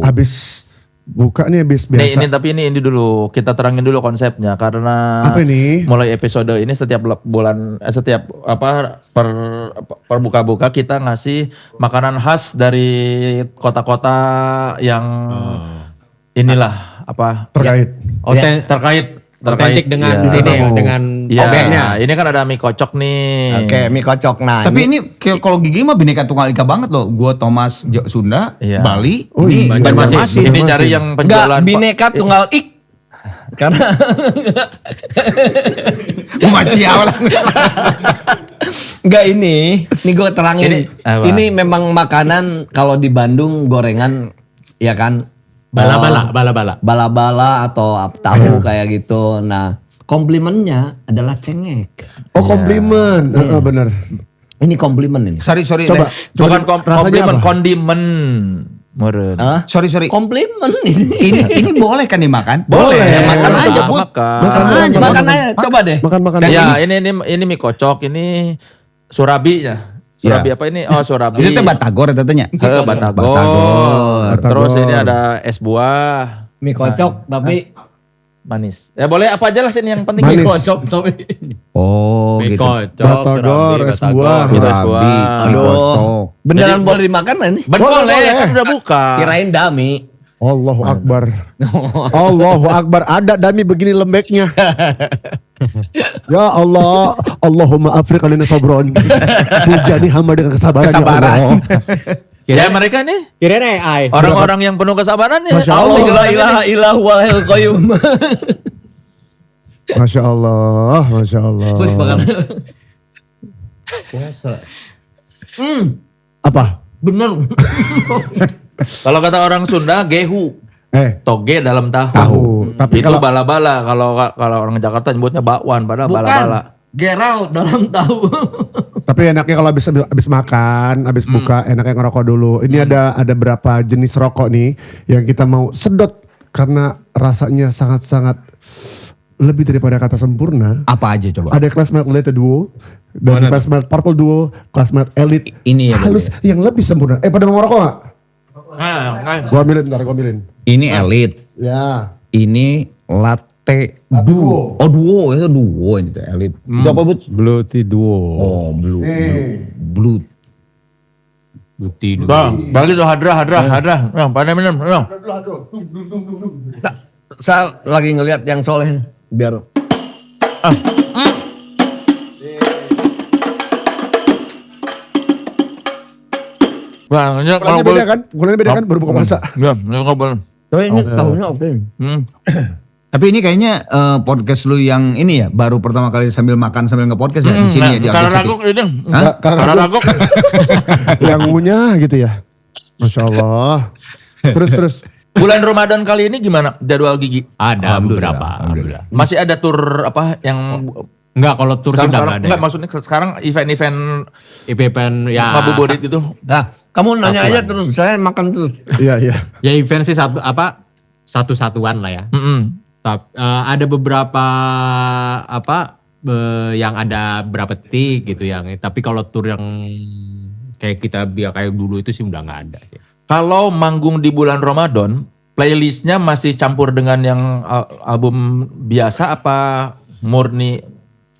Habis buka nih habis biasa. Ini dulu kita terangin dulu konsepnya karena Apa ini? mulai episode ini setiap bulan setiap per buka-buka kita ngasih makanan khas dari kota-kota yang inilah apa Terkait. Otentik dengan ya. ini ya, dengan Ya, obengnya. ini kan ada mie kocok nih. Oke, mie kocok. Nah, Tapi ini kalau Gigi mah bineka tunggal ika banget loh. Gua Thomas Sunda, Iya. Bali, Oh, ini iya. Banjarmasin. Ini cari yang enggak penjualan bineka tunggal ik. Karena Masih awal. enggak ini gue terangin. Ini apa? Ini memang makanan kalau di Bandung gorengan ya kan Bala-bala. bala-bala atau tahu kayak gitu. Nah, komplimennya adalah cengek. Oh komplimen. Bener. Ini komplimen ini. Sorry. Coba, Bukan rasanya komplimen, apa? kondimen. Meren. Hah? Sorry. Komplimen ini. Ini boleh kan dimakan? Boleh. makan aja, Bud. Makan aja, coba deh. Makan. Ya, ini mie kocok, ini surabinya. Surabi apa ini? Oh, surabi. Itu teh batagor katanya. Batagor. Terus ini ada es buah Mie kocok tapi manis. Ya boleh apa aja lah sini yang penting Manis. mie kocok tapi. Oh, Mie gitu. kocok, Batagor, surabi, es buah. Gitu, es buah. Mie kocok. Beneran boleh dimakan ini? Boleh, kan udah buka. Kirain dami. Allahu Akbar. Allahu Akbar. Ada dami begini lembeknya. Ya Allah, Allahumma afriq alina sabron. Hujani hamba dengan kesabaran. Ya Allah. Ya mereka nih Kirain AI. orang-orang yang penuh kesabaran ya. Masya Allah. La ilaha illallah wal qayyum. Masya Allah, Masya Allah. Puasa. Apa? Bener. Kalau kata orang Sunda, gehu. Toge dalam tahu. Tahu. Tapi Itu kalau- bala-bala. Kalau orang Jakarta nyebutnya bakwan, padahal Bukan. bala-bala. Geral dalam tahu. Tapi enaknya kalau habis makan, habis buka, enaknya ngerokok dulu. Ini ada berapa jenis rokok nih yang kita mau sedot karena rasanya sangat-sangat lebih daripada kata sempurna. Apa aja coba? Ada Classmate Elite Duo dan Classmate Purple Duo, Classmate Elite. Ini ya, halus yang lebih sempurna. Pada mau ngerokok gak? Gua ambilin ntar, gua ambilin. Ini elite. Ya. Ini latte Duo. Oh, duo itu duo ini tuh elite. Itu apa, Bud? Blue tea duo. Oh, blue. Buti dulu. Bang, balik tuh hadrah. Bang, pada minum. Saya lagi ngelihat yang soleh biar Bang, ini Kulitnya beda kan? Kulitnya beda kan? Baru buka puasa. Ya, ini ngobrol. tapi ini tahunya oke. Tapi ini kayaknya podcast lu yang ini ya, baru pertama kali sambil makan sambil nge-podcast ya di sini ya di Karena Update City. ragu ini. Hah? Karena ragu. Yang ngunyah gitu ya. Masya Allah. Terus. Bulan Ramadan kali ini gimana jadwal gigi? Ada beberapa. Alhamdulillah. Masih ada tur apa yang Enggak, kalau tur sih udah sekarang enggak ada. enggak maksudnya sekarang event-event Event ya. ngabuburit itu. Nah, kamu nanya aja terus, saya makan terus. Iya. Ya event sih satu-satuan lah ya. Ada beberapa yang ada berapa detik gitu yang. Tapi kalau tur yang kayak kita kayak dulu itu sih udah nggak ada. Kalau manggung di bulan Ramadan, playlistnya masih campur dengan yang album biasa apa murni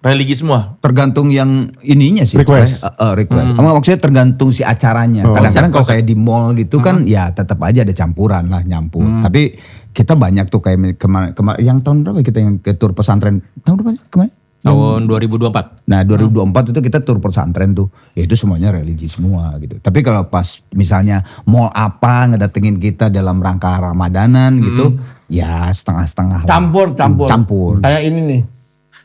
religi semua? Tergantung yang ininya sih. Request. Request. Maksudnya tergantung si acaranya. Kadang-kadang kalau kayak di mall gitu kan ya tetap aja ada campuran lah nyampur. Tapi kita banyak tuh kayak kemarin yang tahun berapa kita yang ke tur pesantren? Tahun berapa kemarin? Tahun 2024. Nah 2024 itu kita tur pesantren tuh. Ya itu semuanya religi semua gitu. Tapi kalau pas misalnya mall apa ngedatengin kita dalam rangka Ramadanan gitu. Ya setengah-setengah. lah. Campur. Kayak ini nih.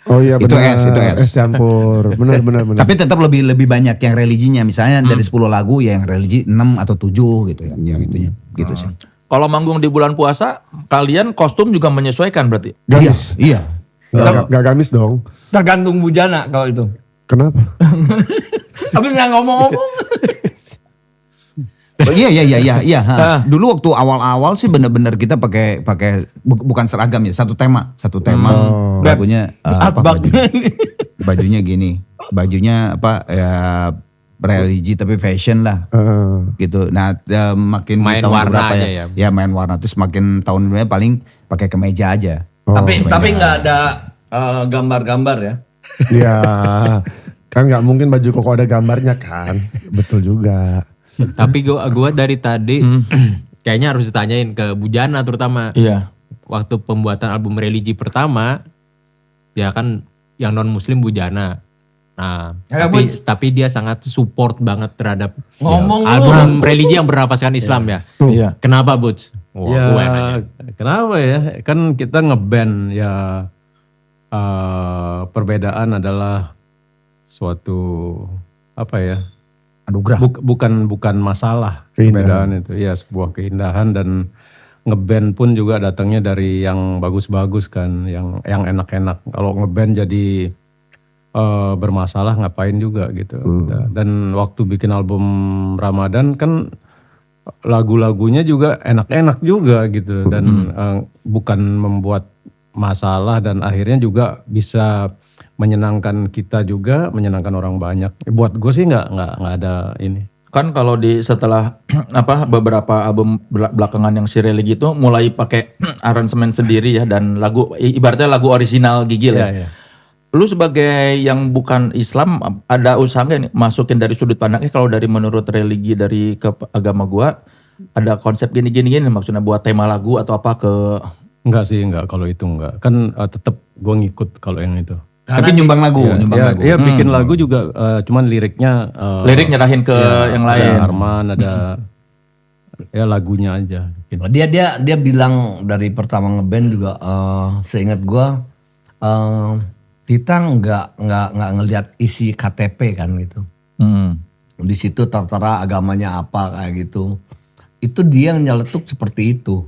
Oh iya Itu benar. es. Es campur. Benar. Tapi tetap lebih banyak yang religinya. Misalnya dari 10 lagu ya yang religi 6 atau 7 gitu ya. Yang itunya gitu sih. Kalau manggung di bulan puasa, kalian kostum juga menyesuaikan berarti? Gamis. Iya. Gak gamis dong. Tergantung bujana kalau itu. Kenapa? Habis nggak ngomong-ngomong. Oh, iya. Dulu waktu awal-awal sih benar-benar kita pakai bukan seragam ya, satu tema. Lagunya bajunya gini. Bajunya apa ya religi tapi fashion lah. Gitu. Nah, makin Main tahun warna berapa aja ya? ya. Ya main warna terus makin tahun berapa paling pakai kemeja aja. Tapi nggak ada gambar-gambar ya. Iya. Kan gak mungkin baju koko ada gambarnya kan. Betul juga. Tapi gua dari tadi kayaknya harus ditanyain ke Bujana terutama. Iya. Waktu pembuatan album religi pertama, ya kan yang non muslim Bujana. Nah, tapi dia sangat support banget terhadap album religi yang bernafaskan Islam ya. Iya. Kenapa Buds? Ya, kenapa ya? Kan kita ngeband ya perbedaan adalah suatu apa ya? Anugerah. Bukan masalah Keindahan. perbedaan itu. Ya sebuah keindahan dan ngeband pun juga datangnya dari yang bagus-bagus kan, yang enak-enak. Kalau ngeband jadi bermasalah ngapain juga gitu. Dan waktu bikin album Ramadan kan lagu-lagunya juga enak-enak juga gitu dan bukan membuat masalah dan akhirnya juga bisa menyenangkan kita juga, menyenangkan orang banyak. Buat gue sih nggak ada ini. Kan kalau di setelah beberapa album belakangan yang si Religi itu mulai pakai aransemen sendiri ya dan lagu ibaratnya lagu original Gigi lah. Iya. Lu sebagai yang bukan Islam ada usaha nggak nih masukin dari sudut pandangnya kalau dari menurut religi dari ke agama gua ada konsep gini maksudnya buat tema lagu atau apa ke Enggak sih, enggak kalau itu enggak. Kan tetap gue ngikut kalau yang itu. Tapi nyumbang lagu, lagu. Iya bikin lagu juga cuman liriknya lirik nyerahin ke yang lain. Ada Arman, ada ya lagunya aja. Gitu. Dia bilang dari pertama ngeband juga seingat gua kita nggak ngelihat isi KTP kan gitu. Di situ tertera agamanya apa kayak gitu. Itu dia yang nyeletuk seperti itu.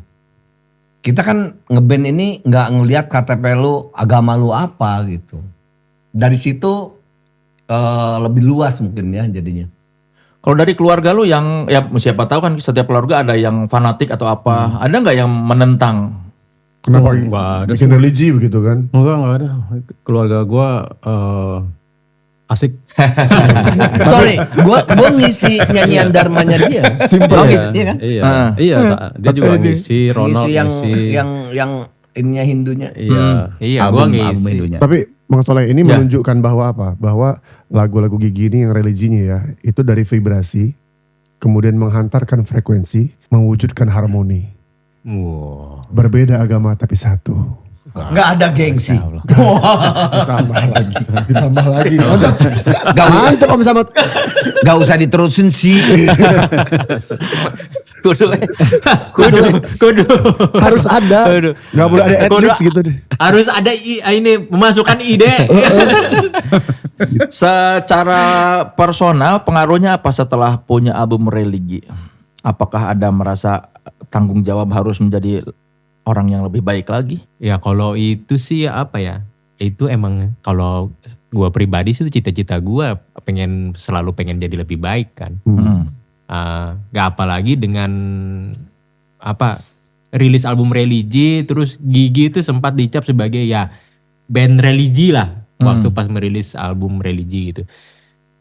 Kita kan ngeband ini nggak ngelihat KTP lu, agama lu apa gitu. Dari situ lebih luas mungkin ya jadinya. Kalau dari keluarga lu yang ya siapa tahu kan setiap keluarga ada yang fanatik atau apa, ada nggak yang menentang? Kenapa Nggak ada. bikin religi begitu kan? Enggak ada. Keluarga gue asik. Sorry, gua ngisi nyanyian Dharmanya dia. Simple ya? Iya kan? Iya. Dia juga ngisi, Ronald Ngisi ngisi. yang ininya Hindunya. Iya. Gua album ngisi. Hindunya. Tapi Bang Soleh ini menunjukkan bahwa apa? Bahwa lagu-lagu Gigi ini yang religinya ya, itu dari vibrasi, kemudian menghantarkan frekuensi, mewujudkan harmoni. Wow. Berbeda agama tapi satu. Nggak ada gengsi. Ditambah lagi. Mantap Om Samad. Gak usah diterusin sih. Kudu. Harus ada. Gak boleh ada adlibs gitu deh. Harus ada ini memasukkan ide. Secara personal pengaruhnya apa setelah punya album religi? Apakah ada merasa tanggung jawab harus menjadi orang yang lebih baik lagi? Ya kalau itu sih apa ya, itu emang kalau gue pribadi sih itu cita-cita gue selalu pengen jadi lebih baik kan. Gak apalagi dengan rilis album religi terus Gigi itu sempat dicap sebagai ya band religi lah waktu pas merilis album religi gitu.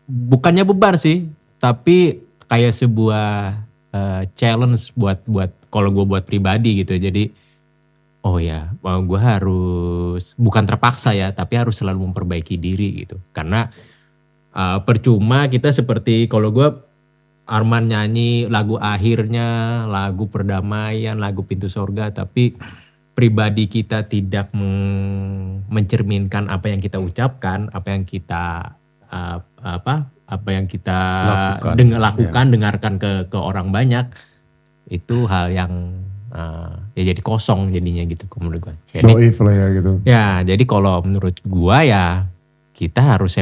Bukannya beban sih, tapi kayak sebuah challenge buat kalau gue buat pribadi gitu. Jadi oh ya, gue harus bukan terpaksa ya, tapi harus selalu memperbaiki diri gitu. Karena percuma kita seperti kalau gue Arman nyanyi lagu akhirnya, lagu perdamaian, lagu pintu sorga, tapi pribadi kita tidak mencerminkan apa yang kita ucapkan, apa yang kita lakukan, dengarkan ke orang banyak, itu hal yang ya jadi kosong jadinya gitu menurut gue. No if lah ya gitu. Ya jadi kalau menurut gue ya kita harus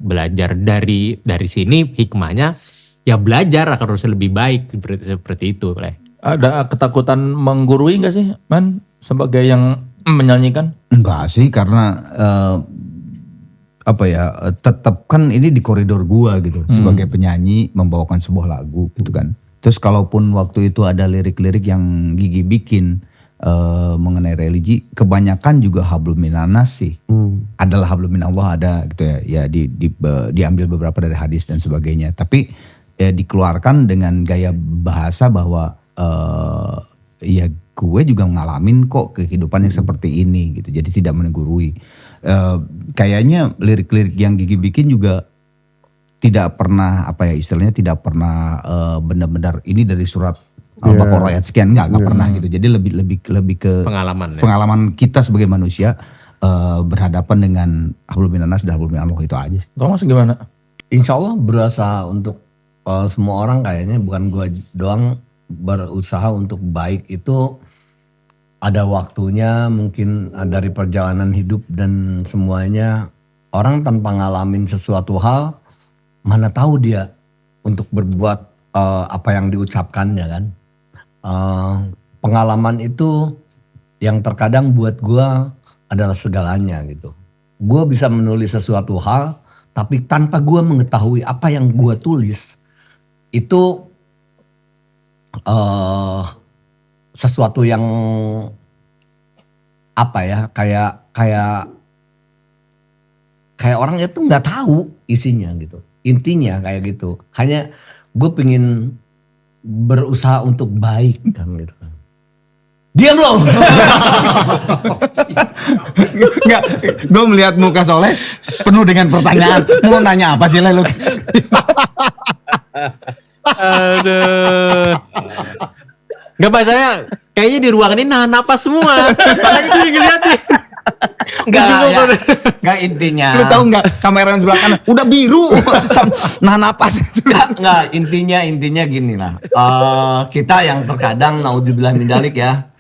belajar dari sini hikmahnya ya belajar harus lebih baik seperti itu. Ada ketakutan menggurui gak sih Man sebagai yang menyanyikan? Enggak sih karena tetap kan ini di koridor gua gitu sebagai penyanyi membawakan sebuah lagu gitu kan. Terus kalaupun waktu itu ada lirik-lirik yang Gigi bikin mengenai religi, kebanyakan juga hablum minanas sih. Adalah hablum minallah ada gitu ya. Ya diambil beberapa dari hadis dan sebagainya. Tapi dikeluarkan dengan gaya bahasa bahwa ya gue juga ngalamin kok kehidupan yang seperti ini gitu. Jadi tidak menggurui. Kayaknya lirik-lirik yang Gigi bikin juga tidak pernah istilahnya tidak pernah benar-benar ini dari surat Al-Baqarah ayat sekian nggak pernah gitu. Jadi lebih ke pengalaman kita sebagai manusia berhadapan dengan hablum minanas dan hablum minallah itu aja sih. Thomas gimana? Insya Allah berusaha untuk semua orang kayaknya bukan gue doang berusaha untuk baik itu ada waktunya mungkin dari perjalanan hidup dan semuanya orang tanpa ngalamin sesuatu hal mana tahu dia untuk berbuat apa yang diucapkannya kan. Pengalaman itu yang terkadang buat gue adalah segalanya gitu. gue bisa menulis sesuatu hal, tapi tanpa gue mengetahui apa yang gue tulis, itu sesuatu yang apa ya, kayak orang itu nggak tahu isinya gitu, intinya kayak gitu. Hanya gue pengen berusaha untuk baik kan gitu kan. Diam dong. Enggak, gue melihat muka Soleh penuh dengan pertanyaan. Mau nanya apa sih lu? Aduh. Gak Pak, saya kayaknya di ruangan ini nahan napas semua. Makanya gue ngeliatin. Enggak intinya. Lu tahu nggak kamera yang sebelah kanan udah biru. Nah napas itu. Enggak, intinya gini lah. Kita yang terkadang naudzubillah min dzalik ya.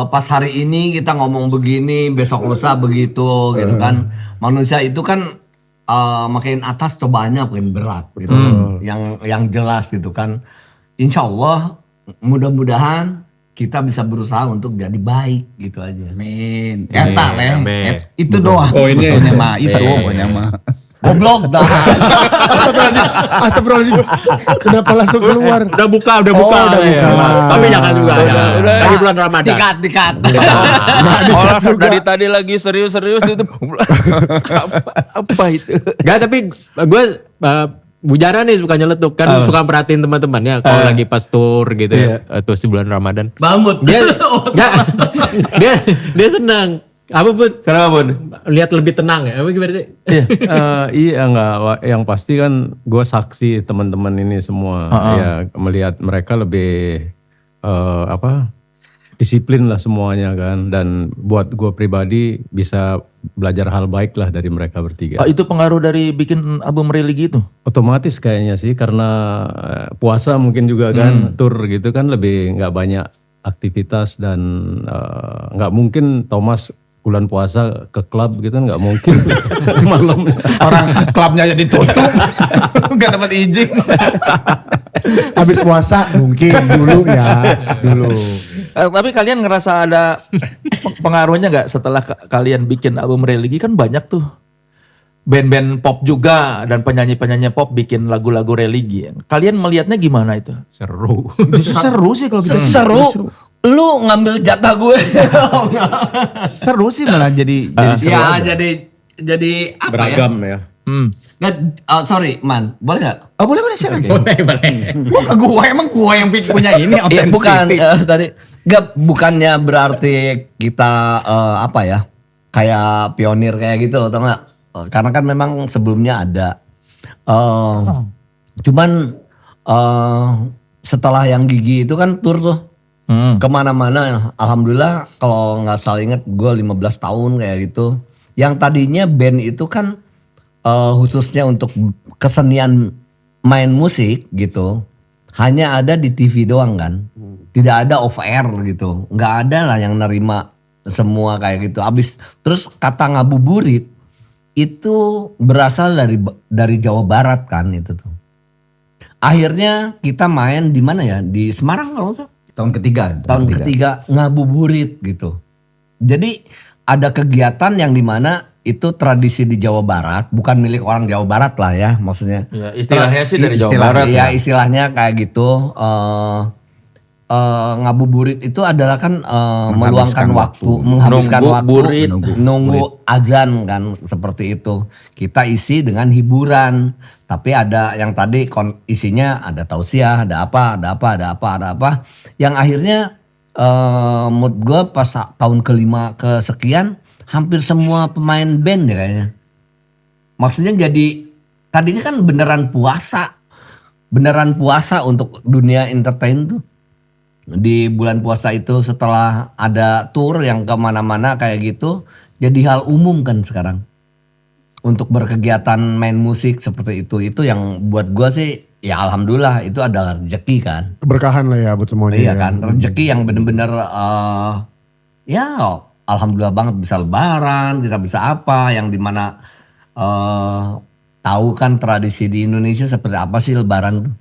Pas hari ini kita ngomong begini, besok lusa begitu gitu kan. Manusia itu kan makin atas cobaannya makin berat gitu. Yang jelas gitu kan. Insya Allah mudah-mudahan kita bisa berusaha untuk jadi baik gitu aja. Amin. Eta leh. Amin. Itu doang. Poinnya sebetulnya mah itu poinnya mah. Goblok dah. Astagfirullahaladzim. Kenapa langsung keluar? Udah buka. udah buka. Tapi jangan juga ya. Lagi bulan Ramadan. Dikat. Orang dari tadi lagi serius-serius itu apa itu? Gak, tapi gue Bujara nih suka nyeletuk kan, suka perhatiin teman-temannya kalau lagi pas tour gitu ya, atau di bulan Ramadan. Bamut. Dia senang. Apa Bud? Kenapa Bun? Lihat lebih tenang ya? Apa gimana sih? Iya enggak, yang pasti kan gue saksi teman-teman ini semua ya, melihat mereka lebih disiplin lah semuanya kan, dan buat gue pribadi bisa belajar hal baik lah dari mereka bertiga. Itu pengaruh dari bikin album religi itu? Otomatis kayaknya sih, karena puasa mungkin juga kan, tour gitu kan lebih nggak banyak aktivitas, dan nggak mungkin Thomas bulan puasa ke klub gitu kan, nggak mungkin. Malam Orang klubnya jadi tutup. Nggak dapat izin. Habis puasa mungkin dulu. Tapi kalian ngerasa ada pengaruhnya nggak setelah kalian bikin album religi? Kan banyak tuh band-band pop juga dan penyanyi-penyanyi pop bikin lagu-lagu religi. Kalian melihatnya gimana itu? Seru. Justru seru sih kalau gitu. Seru. Lu ngambil jatah gue. Seru sih malah jadi seru. Ya jadi apa beragam ya? ya. Sorry man, boleh nggak? Boleh silakan. Boleh. Bukan gue, emang gue yang punya ini Ya, bukan authenticity. tadi nggak, bukannya berarti kita apa ya, kayak pionir kayak gitu atau enggak? Karena kan memang sebelumnya ada. Cuman setelah yang Gigi itu kan tour tuh kemana-mana. Alhamdulillah kalau nggak salah ingat gue 15 tahun kayak gitu. Yang tadinya band itu kan khususnya untuk kesenian main musik gitu, hanya ada di TV doang kan, tidak ada off air gitu, nggak ada lah yang nerima semua kayak gitu. Abis terus kata ngabuburit itu berasal dari Jawa Barat kan itu tuh. Akhirnya kita main di mana ya, di Semarang kalau nggak salah. Tahun ketiga ngabuburit gitu. Jadi ada kegiatan yang dimana itu tradisi di Jawa Barat, bukan milik orang Jawa Barat lah ya maksudnya. Ya, istilahnya sih dari Jawa Barat. Iya, istilahnya kayak gitu. Ngabuburit itu adalah kan meluangkan waktu, menghabiskan Nunggu waktu, burit. nunggu azan kan, seperti itu. Kita isi dengan hiburan. Tapi ada yang tadi isinya ada tausiah, ada apa. Yang akhirnya mood gue pas tahun kelima kesekian hampir semua pemain band ya kayaknya. Maksudnya jadi tadinya kan beneran puasa untuk dunia entertain tuh. Di bulan puasa itu setelah ada tour yang kemana-mana kayak gitu, jadi hal umum kan sekarang. Untuk berkegiatan main musik seperti itu yang buat gue sih ya alhamdulillah itu adalah rezeki kan. Keberkahan lah ya buat semuanya. Iya kan, rezeki yang bener-bener ya alhamdulillah banget, bisa lebaran, kita bisa apa, yang dimana tahu kan tradisi di Indonesia seperti apa sih lebaran tuh.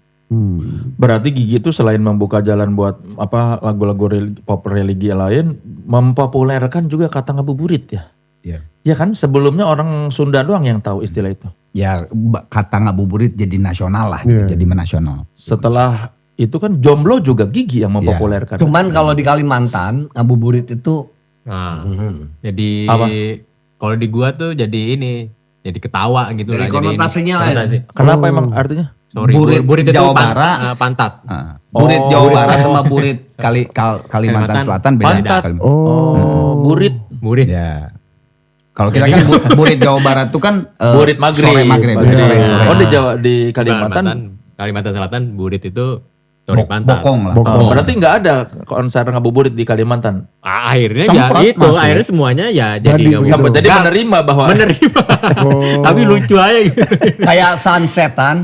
Berarti Gigi itu selain membuka jalan buat apa lagu-lagu pop religi lain, mempopulerkan juga kata ngabuburit ya. Iya. Ya kan sebelumnya orang Sunda doang yang tahu istilah itu. Ya kata ngabuburit jadi nasional lah, gitu, jadi menasional. Setelah itu kan jomblo juga Gigi yang mempopulerkan. Cuman kalau di Kalimantan ngabuburit itu Nah, jadi Apa? kalau di gua tuh jadi ini, jadi ketawa gitu dari lah. konotasinya lah. Konotasi. Kenapa emang artinya? Sorry, Burit burit itu Jawa Barat. pantat. Burit Jawa Barat sama burit Kalimantan Selatan beda. Pantat. Burit. Burit. Ya. Kalau kita kan burit Jawa Barat tuh kan Burit maghrib. sore maghrib. Sore. Oh di Jawa, di Kalimantan. Kalimantan Selatan burit itu sorry pantat. Bokong lah. Oh, berarti nggak ada konser ngabuburit di Kalimantan. Akhirnya Sempat ya itu, masuk. akhirnya semuanya ya jadi Jadi nggak begitu. Sampai jadi Nggak, menerima bahwa menerima. Tapi lucu aja gitu. Kayak sunsetan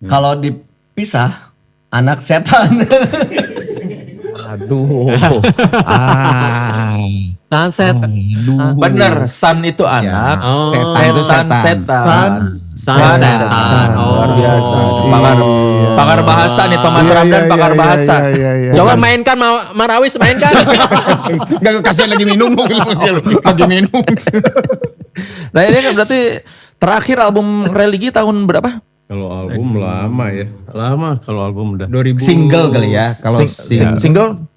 kalau dipisah anak setan. Aduh. Sunset. bener San itu anak, Oh. Setan itu setan. setan. San setan. Luar Oh. biasa. Pakar bahasa nih Thomas Iya, Ramdan, iya, pakar iya, bahasa. iya, iya. Coba mainkan Marawis, mainkan. Gak kasih lagi minum. Lagi minum. Nah ini kan berarti terakhir album religi tahun berapa? Kalau album lama ya. Lama kalau album udah. 2000 Single kali ya. Kalau Single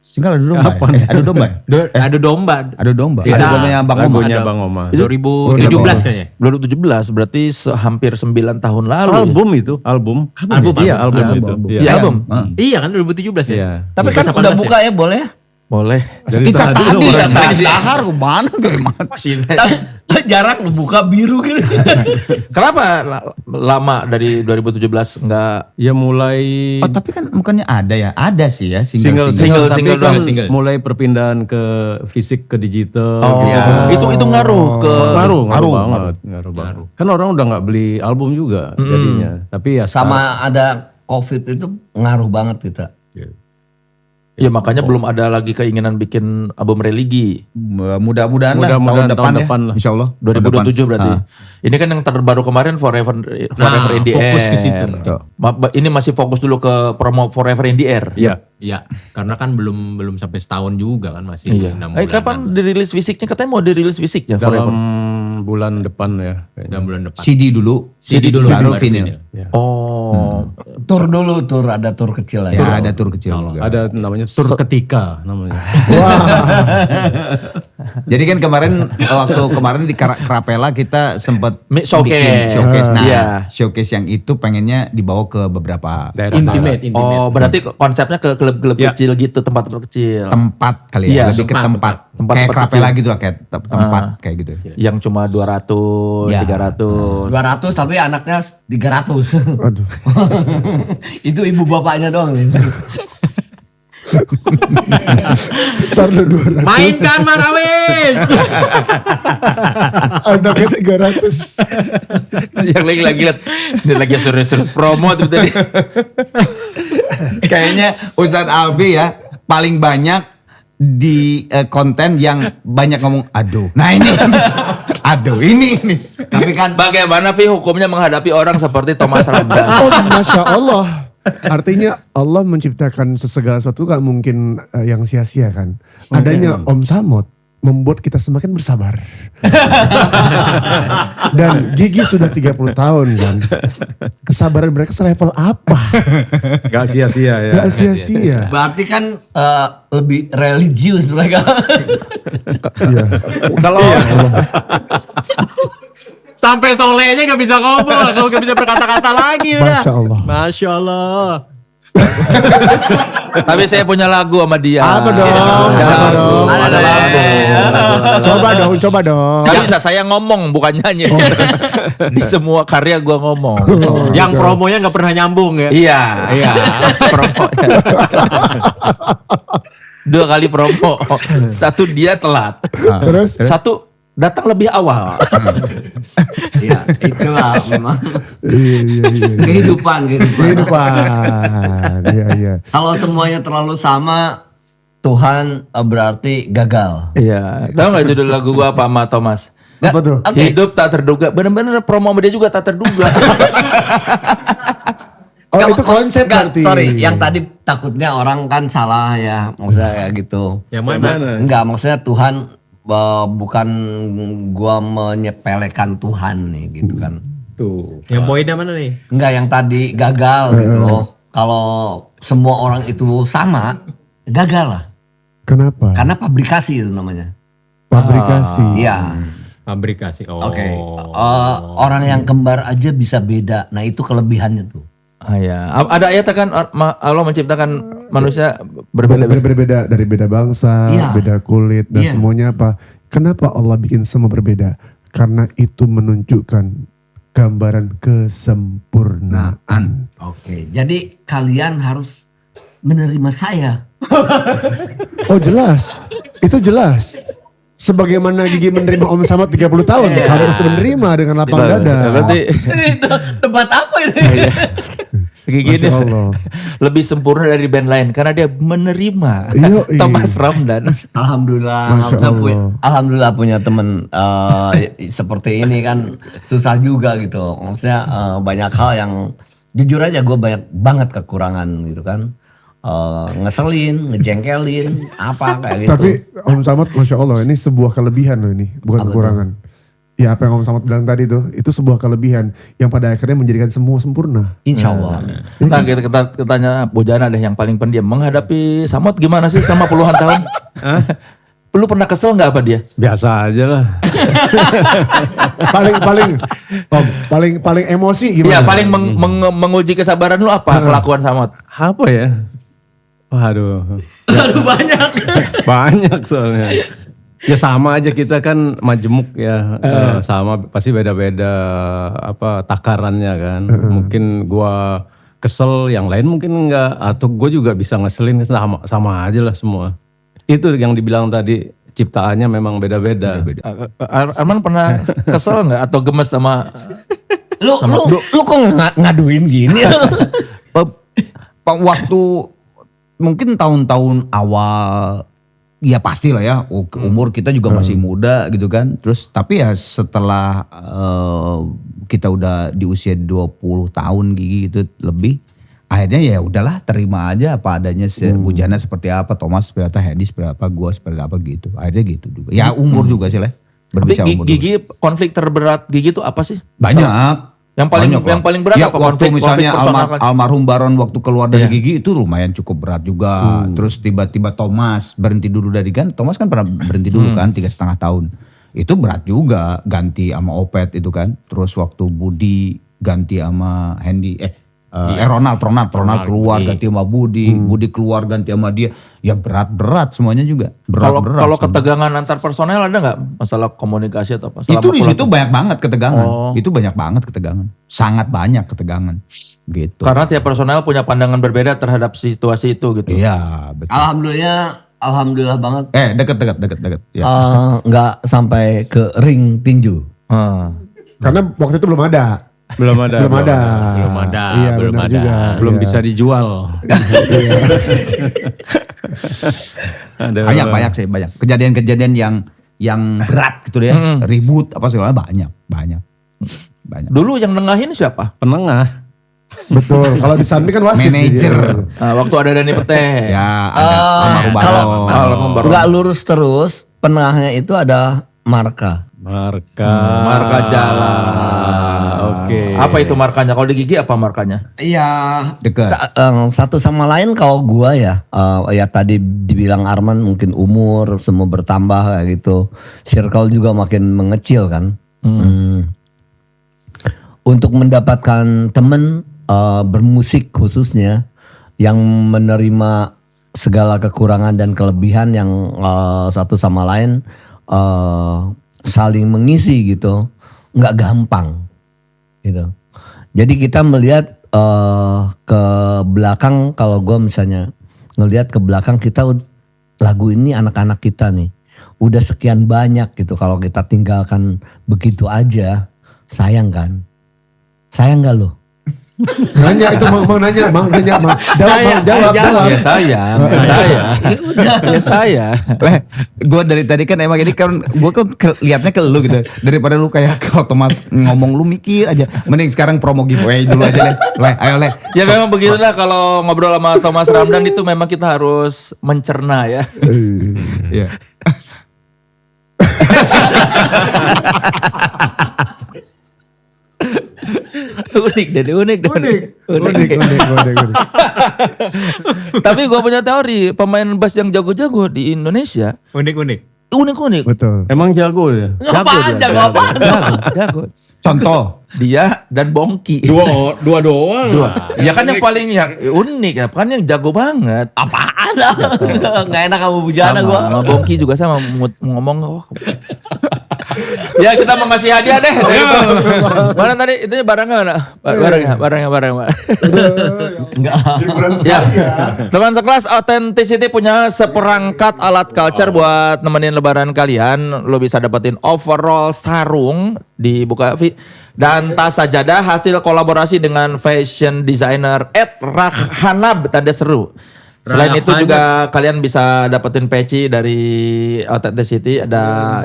single adu domba. Adu domba. Adu domba. Adu domba. Iya. Adu dombanya Bang Omar. Lagunya Bang Omar. 2017 kayaknya. 2017 berarti hampir 9 tahun lalu. ya? Album itu, album. Album, Iya, album. album itu. Iya. Iya, album. Iya kan 2017 ya. Iya. Tapi kan udah buka ya, boleh ya? Boleh. Dari tadi orang Dahar kemana gimana? Jarang lu buka biru gitu. Kenapa lama dari 2017 enggak? ya mulai Oh tapi kan bukannya ada ya? Ada sih ya single single tapi doang, kan single. mulai perpindahan ke fisik ke digital Oh, gitu. itu ngaruh ke Ngaruh banget, ngaruh banget. Kan orang udah nggak beli album juga jadinya. Tapi ya Sama ada COVID itu ngaruh banget kita. ya makanya belum ada lagi keinginan bikin album religi. Mudah-mudahan lah Mudah-mudahan tahun depan depan ya. lah. Insya Allah. 2027 berarti. Ini kan yang terbaru kemarin Forever in the fokus Air. ke situ. Ini masih fokus dulu ke promo Forever in the Air. Iya. Iya, karena kan belum sampai setahun juga kan, masih 6 bulan. Kapan dirilis fisiknya? Katanya mau dirilis fisiknya Forever. Dalam bulan depan ya. Dalam bulan depan. CD dulu. CD dulu baru baru vinyl. Oh. Tur dulu, ada tur kecil lah ya. Ya ada tur kecil juga. Ada namanya tur ketika namanya. Jadi kan kemarin waktu kemarin di Krapela kita sempat Showcase. bikin showcase. Nah, Iya. showcase yang itu pengennya dibawa ke beberapa Daerah Intimate. Oh, berarti konsepnya ke klub-klub Ya. kecil gitu, tempat-tempat kecil. tempat kali Iya, ya, lebih ke tempat. Tempat Kayak Krapela kecil. gitu lah, kayak tempat kayak gitu. Yang cuma 200, Ya. 300. 200 tapi anaknya 300. Aduh. Itu ibu bapaknya doang. Ntar lu 200. Mainkan Marawis. Anaknya 300. Yang lagi lihat ini lagi serius-serius promo tuh tadi. Kayaknya Ustadz Alfi ya paling banyak di konten yang banyak ngomong aduh. Nah ini. Aduh ini. Tapi kan Bagaimana Vi hukumnya menghadapi orang seperti Thomas Ramdan? Oh, Masya Allah. Artinya Allah menciptakan segala sesuatu gak mungkin yang sia-sia kan. Adanya Om Samot membuat kita semakin bersabar. Dan Gigi sudah 30 tahun kan. Kesabaran mereka selevel apa? Gak sia-sia ya. Gak sia-sia. berarti kan lebih religius mereka. Iya. Kalau Sampai solehnya gak bisa ngomong, gak bisa berkata-kata lagi udah. Masya Allah. Masya Allah. tapi saya punya lagu sama dia. Apa dong? Ada Apa lagu. dong? Ada lagu. Coba dong. Gak bisa saya ngomong bukan nyanyi. Di semua karya gua ngomong. Yang promonya gak pernah nyambung ya. Iya. Iya. Promo. 2 kali promo. 1 dia telat. Terus? 1 datang lebih awal. Ya, itulah memang Iya. kehidupan. Kehidupan. Iya. Kalau semuanya terlalu sama, Tuhan berarti gagal. Iya. Tahu nggak judul lagu gua apa sama Thomas? Apa tuh? Oke. Hidup tak terduga. Bener-bener promo sama dia juga tak terduga. Oh itu konsep Enggak, berarti. sorry, yang tadi takutnya orang kan salah ya, maksudnya kayak gitu. Yang mana? Enggak, maksudnya Tuhan bukan gua menyepelekan Tuhan nih gitu kan. Tuh. Yang poinnya mana nih? Enggak, yang tadi gagal gitu. Kalau semua orang itu sama, gagal lah. Kenapa? Karena pabrikasi itu namanya. Pabrikasi. Iya. Pabrikasi. Oh. Oke. Orang yang kembar aja bisa beda. Nah, itu kelebihannya tuh. Ya. Ada ayat kan Allah menciptakan manusia berbeda-beda. Berbeda dari beda bangsa, Iya. beda kulit dan Iya. semuanya apa? Kenapa Allah bikin semua berbeda? Karena itu menunjukkan gambaran kesempurnaan. Oke. Jadi kalian harus menerima saya. Oh jelas, itu jelas. Sebagaimana Gigi menerima Om Samad 30 tahun, kamu harus menerima dengan lapang dada. Berarti Debat apa ini? kayak gini. Masya Allah. Lebih sempurna dari band lain karena dia menerima Yoi. Thomas Ramdhan. Alhamdulillah, Masya Allah. alhamdulillah punya temen seperti ini kan susah juga gitu. Maksudnya banyak hal yang jujur aja gue banyak banget kekurangan gitu kan. Ngeselin, ngejengkelin, apa kayak gitu. Tapi Om Samad, Masya Allah, ini sebuah kelebihan loh ini, bukan kekurangan. Ya apa yang Om Samad bilang tadi tuh, itu sebuah kelebihan yang pada akhirnya menjadikan semua sempurna. Insya Allah. Nah, kita tanya Bu Jana deh yang paling pendiam. Menghadapi Samad gimana sih selama puluhan tahun? Lu pernah kesel nggak apa dia? Biasa aja lah. paling emosi Iya, gimana? paling menguji kesabaran lu apa kelakuan Samad? Apa ya? Waduh. Aduh banyak. Banyak soalnya. Ya sama aja kita kan majemuk ya. Sama pasti beda-beda apa takarannya kan. Mungkin gua kesel, yang lain mungkin enggak, atau gue juga bisa ngeselin, sama aja lah semua. Itu yang dibilang tadi, ciptaannya memang beda-beda. Arman pernah kesel nggak atau gemes sama Lu kok ngaduin gini? Waktu mungkin tahun-tahun awal, ya pastilah ya, umur kita juga masih muda gitu kan. Terus tapi ya setelah kita udah di usia 20 tahun Gigi gitu lebih, akhirnya ya udahlah, terima aja apa adanya. Bu Jana seperti apa, Thomas seperti apa, Hendy seperti apa, gua seperti apa gitu. Akhirnya gitu juga. Ya umur juga sih lah. tapi Berbicara umur Gigi, konflik terberat Gigi itu apa sih? banyak. Yang paling berat ya, apa waktu konflik misalnya personal kan? almarhum Baron waktu keluar dari Iya. Gigi itu lumayan cukup berat juga. Terus tiba-tiba Thomas berhenti dulu dari kan. Thomas kan pernah berhenti dulu kan 3,5 tahun. Itu berat juga, ganti sama Opet itu kan. Terus waktu Budi ganti sama Hendy Ronald keluar Budi. ganti sama Budi keluar ganti sama dia. Ya berat semuanya juga. Kalau Berat. ketegangan antar personel ada nggak masalah komunikasi atau apa? Itu di Selama situ banyak banget ketegangan. Oh. Itu banyak banget ketegangan. Sangat banyak ketegangan. Gitu. karena tiap personel punya pandangan berbeda terhadap situasi itu gitu. Iya, betul. Alhamdulillah banget. Dekat. Ya. Nggak sampai ke ring tinju. Karena waktu itu belum ada. Belum ada. Iya, belum benar ada. juga. Belum Iya. bisa dijual. Ada Banyak sih, banyak. Kejadian-kejadian yang berat gitu ya. Ribut apa segala banyak. Dulu yang nengahin siapa? penengah. Betul. Kalau di samping kan wasit. Manajer. Waktu ada Dani Peteh. Ya, ada almarhum Baron. Almarhum Baron. Nggak lurus terus, penengahnya itu ada marka. Marka jalan. Oke. Apa itu markanya? Kalau di Gigi apa markanya? Iya. Dekat. Satu sama lain kalau gua ya, ya tadi dibilang Arman mungkin umur semua bertambah kayak gitu. Circle juga makin mengecil kan. Untuk mendapatkan temen bermusik khususnya yang menerima segala kekurangan dan kelebihan yang satu sama lain saling mengisi gitu, nggak gampang gitu. Jadi kita melihat ke belakang, kalau gue misalnya ngelihat ke belakang kita, lagu ini anak-anak kita nih udah sekian banyak gitu, kalau kita tinggalkan begitu aja, sayang kan? Sayang gak lo? Nanya itu mau nanya, jawab. Ya saya. Ya saya. Gue dari tadi kan emang ini kan gue kan liatnya ke lu gitu. Daripada lu kayak kalau Thomas ngomong lu mikir aja. Mending sekarang promo giveaway dulu aja Le. Ayo Le. Ya memang begitulah kalau ngobrol sama Thomas Ramdhan itu memang kita harus mencerna ya. Iya. Unik. Unik. Tapi gue punya teori, pemain bass yang jago-jago di Indonesia Unik-unik. unik. Betul. Emang jago ya? Jago. Contoh. Dia dan Bongki. Dua doang. Ya kan yang paling yang unik ya, kan yang jago banget. Apaan? Nggak enak kamu bujana Sama, gua. sama Bongki juga sama ngomong. Ya kita mau ngasih hadiah deh. Mana tadi itu barangnya mana? Barangnya. Ya. Teman sekelas Authenticity punya seperangkat alat culture buat nemenin lebaran kalian. Lo bisa dapetin overall sarung di Bukavi dan tas sajadah hasil kolaborasi dengan fashion designer @rahhanab tanda seru. Selain itu juga kalian bisa dapetin peci dari Authenticity.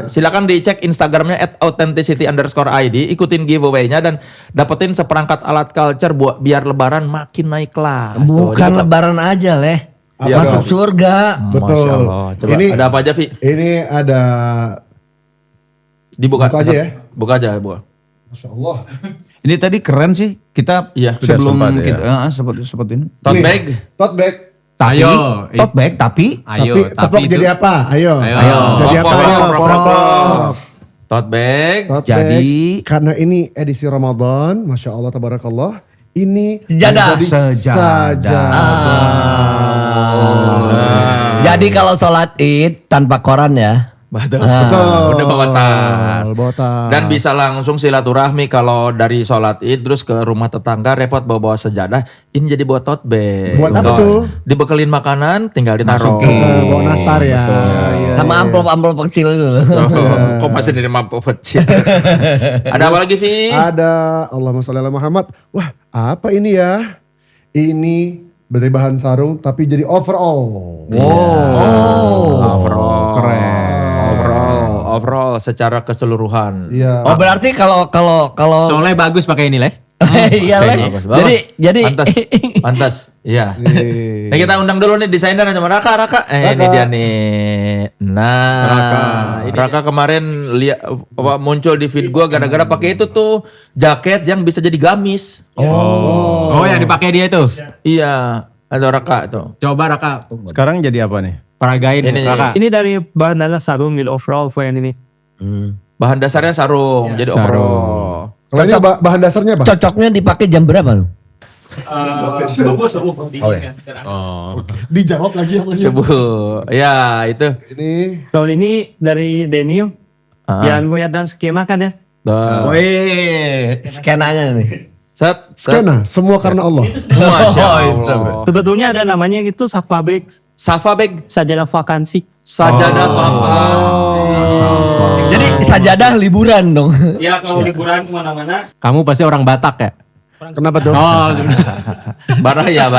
Silakan dicek Instagramnya @authenticity_id, ikutin giveaway-nya dan dapetin seperangkat alat culture buat biar lebaran makin naik kelas. Bukan lebaran aja, Leh. Iya Masuk dong. surga. Betul. Masya Allah. Coba Ini ada apa aja, Vi? Ini ada Dibuka Buka aja ya. Buka aja, Bu. Masya Allah. Ini tadi keren sih. Kita Iya, sudah sebelum sempat ya. kita seperti ini. Tote Ini, bag. Tote bag. Tapi, Ayo. tote bag tapi Tepok itu jadi apa? Ayo. Jadi apa? Tote bag. Tote Jadi- bag. Karena ini edisi Ramadan, Masya Allah, tabarakallah. Ini Sejadah. menjadi Sejadah. Jadi kalau sholat id tanpa koran ya. Betul. Betul. Udah bawa tas. Bawa tas. Dan bisa langsung silaturahmi kalau dari sholat id terus ke rumah tetangga repot bawa sejadah. Ini jadi buat tote bag. Buat apa Kalau tuh? Dibekelin makanan tinggal ditaruh. Bawa nastar ya. Iya, Sama iya. amplop-amplop kecil itu. Kok masih dari mampu kecil. Ada apa lagi, Vi? Ada Allahumma sholli ala Muhammad. Wah, apa ini ya? Ini dari bahan sarung tapi jadi overall. Overall. Keren. Overall secara keseluruhan. Iya. Oh berarti kalau Soalnya bagus pakai ini, Leh. iya Leh. Bagus banget. Jadi Pantas. Iya. Nah, kita undang dulu nih desainer sama Raka. Ini dia nih. Nah, Raka kemarin muncul di feed gua gara-gara pakai itu tuh jaket yang bisa jadi gamis. Oh, yang dipakai dia itu. Iya, ada Raka tuh. Coba Raka Sekarang jadi apa nih? peragain Ini. Raka. Ini dari bahan dasar sarung mil overall for yang ini. Bahan dasarnya sarung, jadi overall. Kalau ini bahan dasarnya apa? cocoknya dipakai jam berapa lu? Dijawab lagi apa sih? Sebuah. Ya, itu. Ini Kalau ini dari denim, yang kelihatan skema kan ya. Tuh. Wih, skenanya nih. Set. skena, semua karena Allah. Masya Allah. Sebetulnya ada namanya gitu Safa Bag, Safa bag, sajadah vakansi. sajadah vakansi. Jadi sajadah liburan dong. Ya kalau liburan kemana-mana. Kamu pasti orang Batak ya? Kenapa tuh? Oh, Baraya.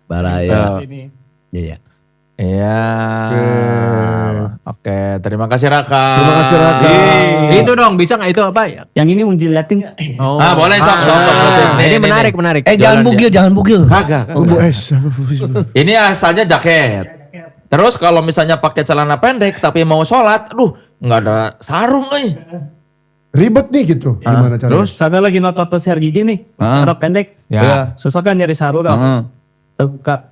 Baraya. Ini. Iya. Iya. Oke, terima kasih Raka. Terima kasih Raka. itu dong bisa nggak itu apa? Yang ini menjilatin. Oh. Boleh sok. Ini menarik. Jangan bugil. Kagak. Lembu Ini asalnya jaket. Terus kalau misalnya pakai celana pendek tapi mau sholat, nggak ada sarung, Ribet nih gitu. Gimana caranya? Terus? Saya lagi nonton konser gigi nih, rok pendek. Ya. Susah kan nyari sarung dong. Buka.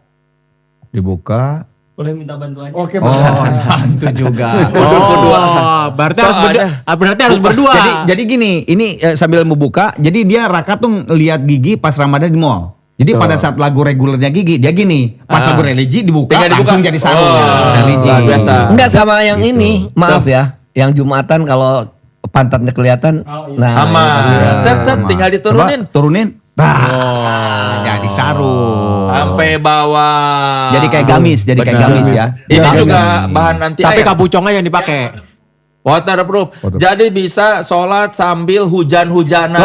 Dibuka. Boleh minta bantuannya. Oke, Bantu juga. Oh, berarti harus berdua. Jadi gini, ini sambil membuka, jadi dia Raka tuh ngeliat Gigi pas Ramadan di mall. Jadi pada saat lagu regulernya Gigi, dia gini, pas lagu religi dibuka, Tinggal dibuka. langsung jadi sarung. Religi. Luar biasa. Enggak sama yang ini, maaf ya. Yang Jumatan kalau pantatnya kelihatan. Nah, Aman. Set tinggal diturunin. Coba, turunin. Jadi sarung. Sampai bawah. Jadi kayak gamis, ya. Ini juga bahan anti Tapi air. kapucongnya yang dipakai. Waterproof. Jadi bisa sholat sambil hujan-hujanan.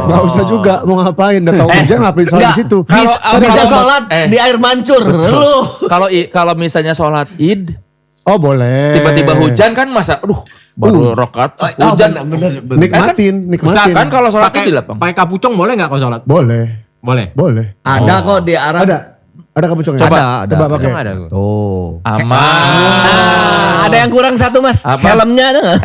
Gak usah juga mau ngapain. Udah tahu hujan ngapain sholat di situ. bisa sholat di air mancur. Lu. Kalau misalnya sholat id, Oh boleh. tiba-tiba hujan kan masa, baru rokat hujan. Nikmatin. Kan kalau sholat id di lapang. Pakai kapucong boleh nggak kalau sholat? Boleh. Boleh. Boleh. Ada kok di Arab. Ada. Ada kapucongnya? Coba, ada. Coba pakai. Ada. Tuh. Aman. Ada yang kurang satu mas. Apa? Helmnya ada nggak?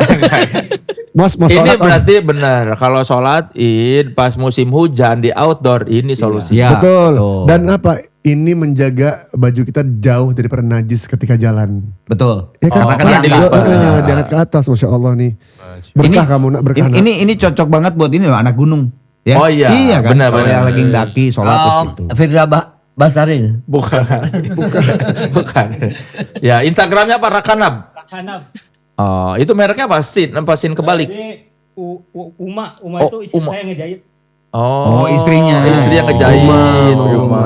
Mas mau Ini sholat Om. berarti benar. Kalau sholat id pas musim hujan di outdoor ini solusi. Iya. Betul. Tuh. Dan apa? Ini menjaga baju kita jauh daripada najis ketika jalan. Betul. Ya kan? Oh, karena dilipat. Diangkat ke atas, Masya Allah nih. Berkah kamu nak berkah. nak. Ini cocok banget buat ini loh, anak gunung. Ya? Oh iya, kan? benar, Kalau benar. yang lagi ndaki sholat terus gitu. Firza Basari. Bukan. Bukan. Ya, Instagramnya apa? Rakanab. Rakanab. Oh, itu mereknya apa? Sin kebalik. Ini Uma Oh, itu istri Uma. saya ngejahit. Oh, istrinya. Istri yang ngejahit. Uma.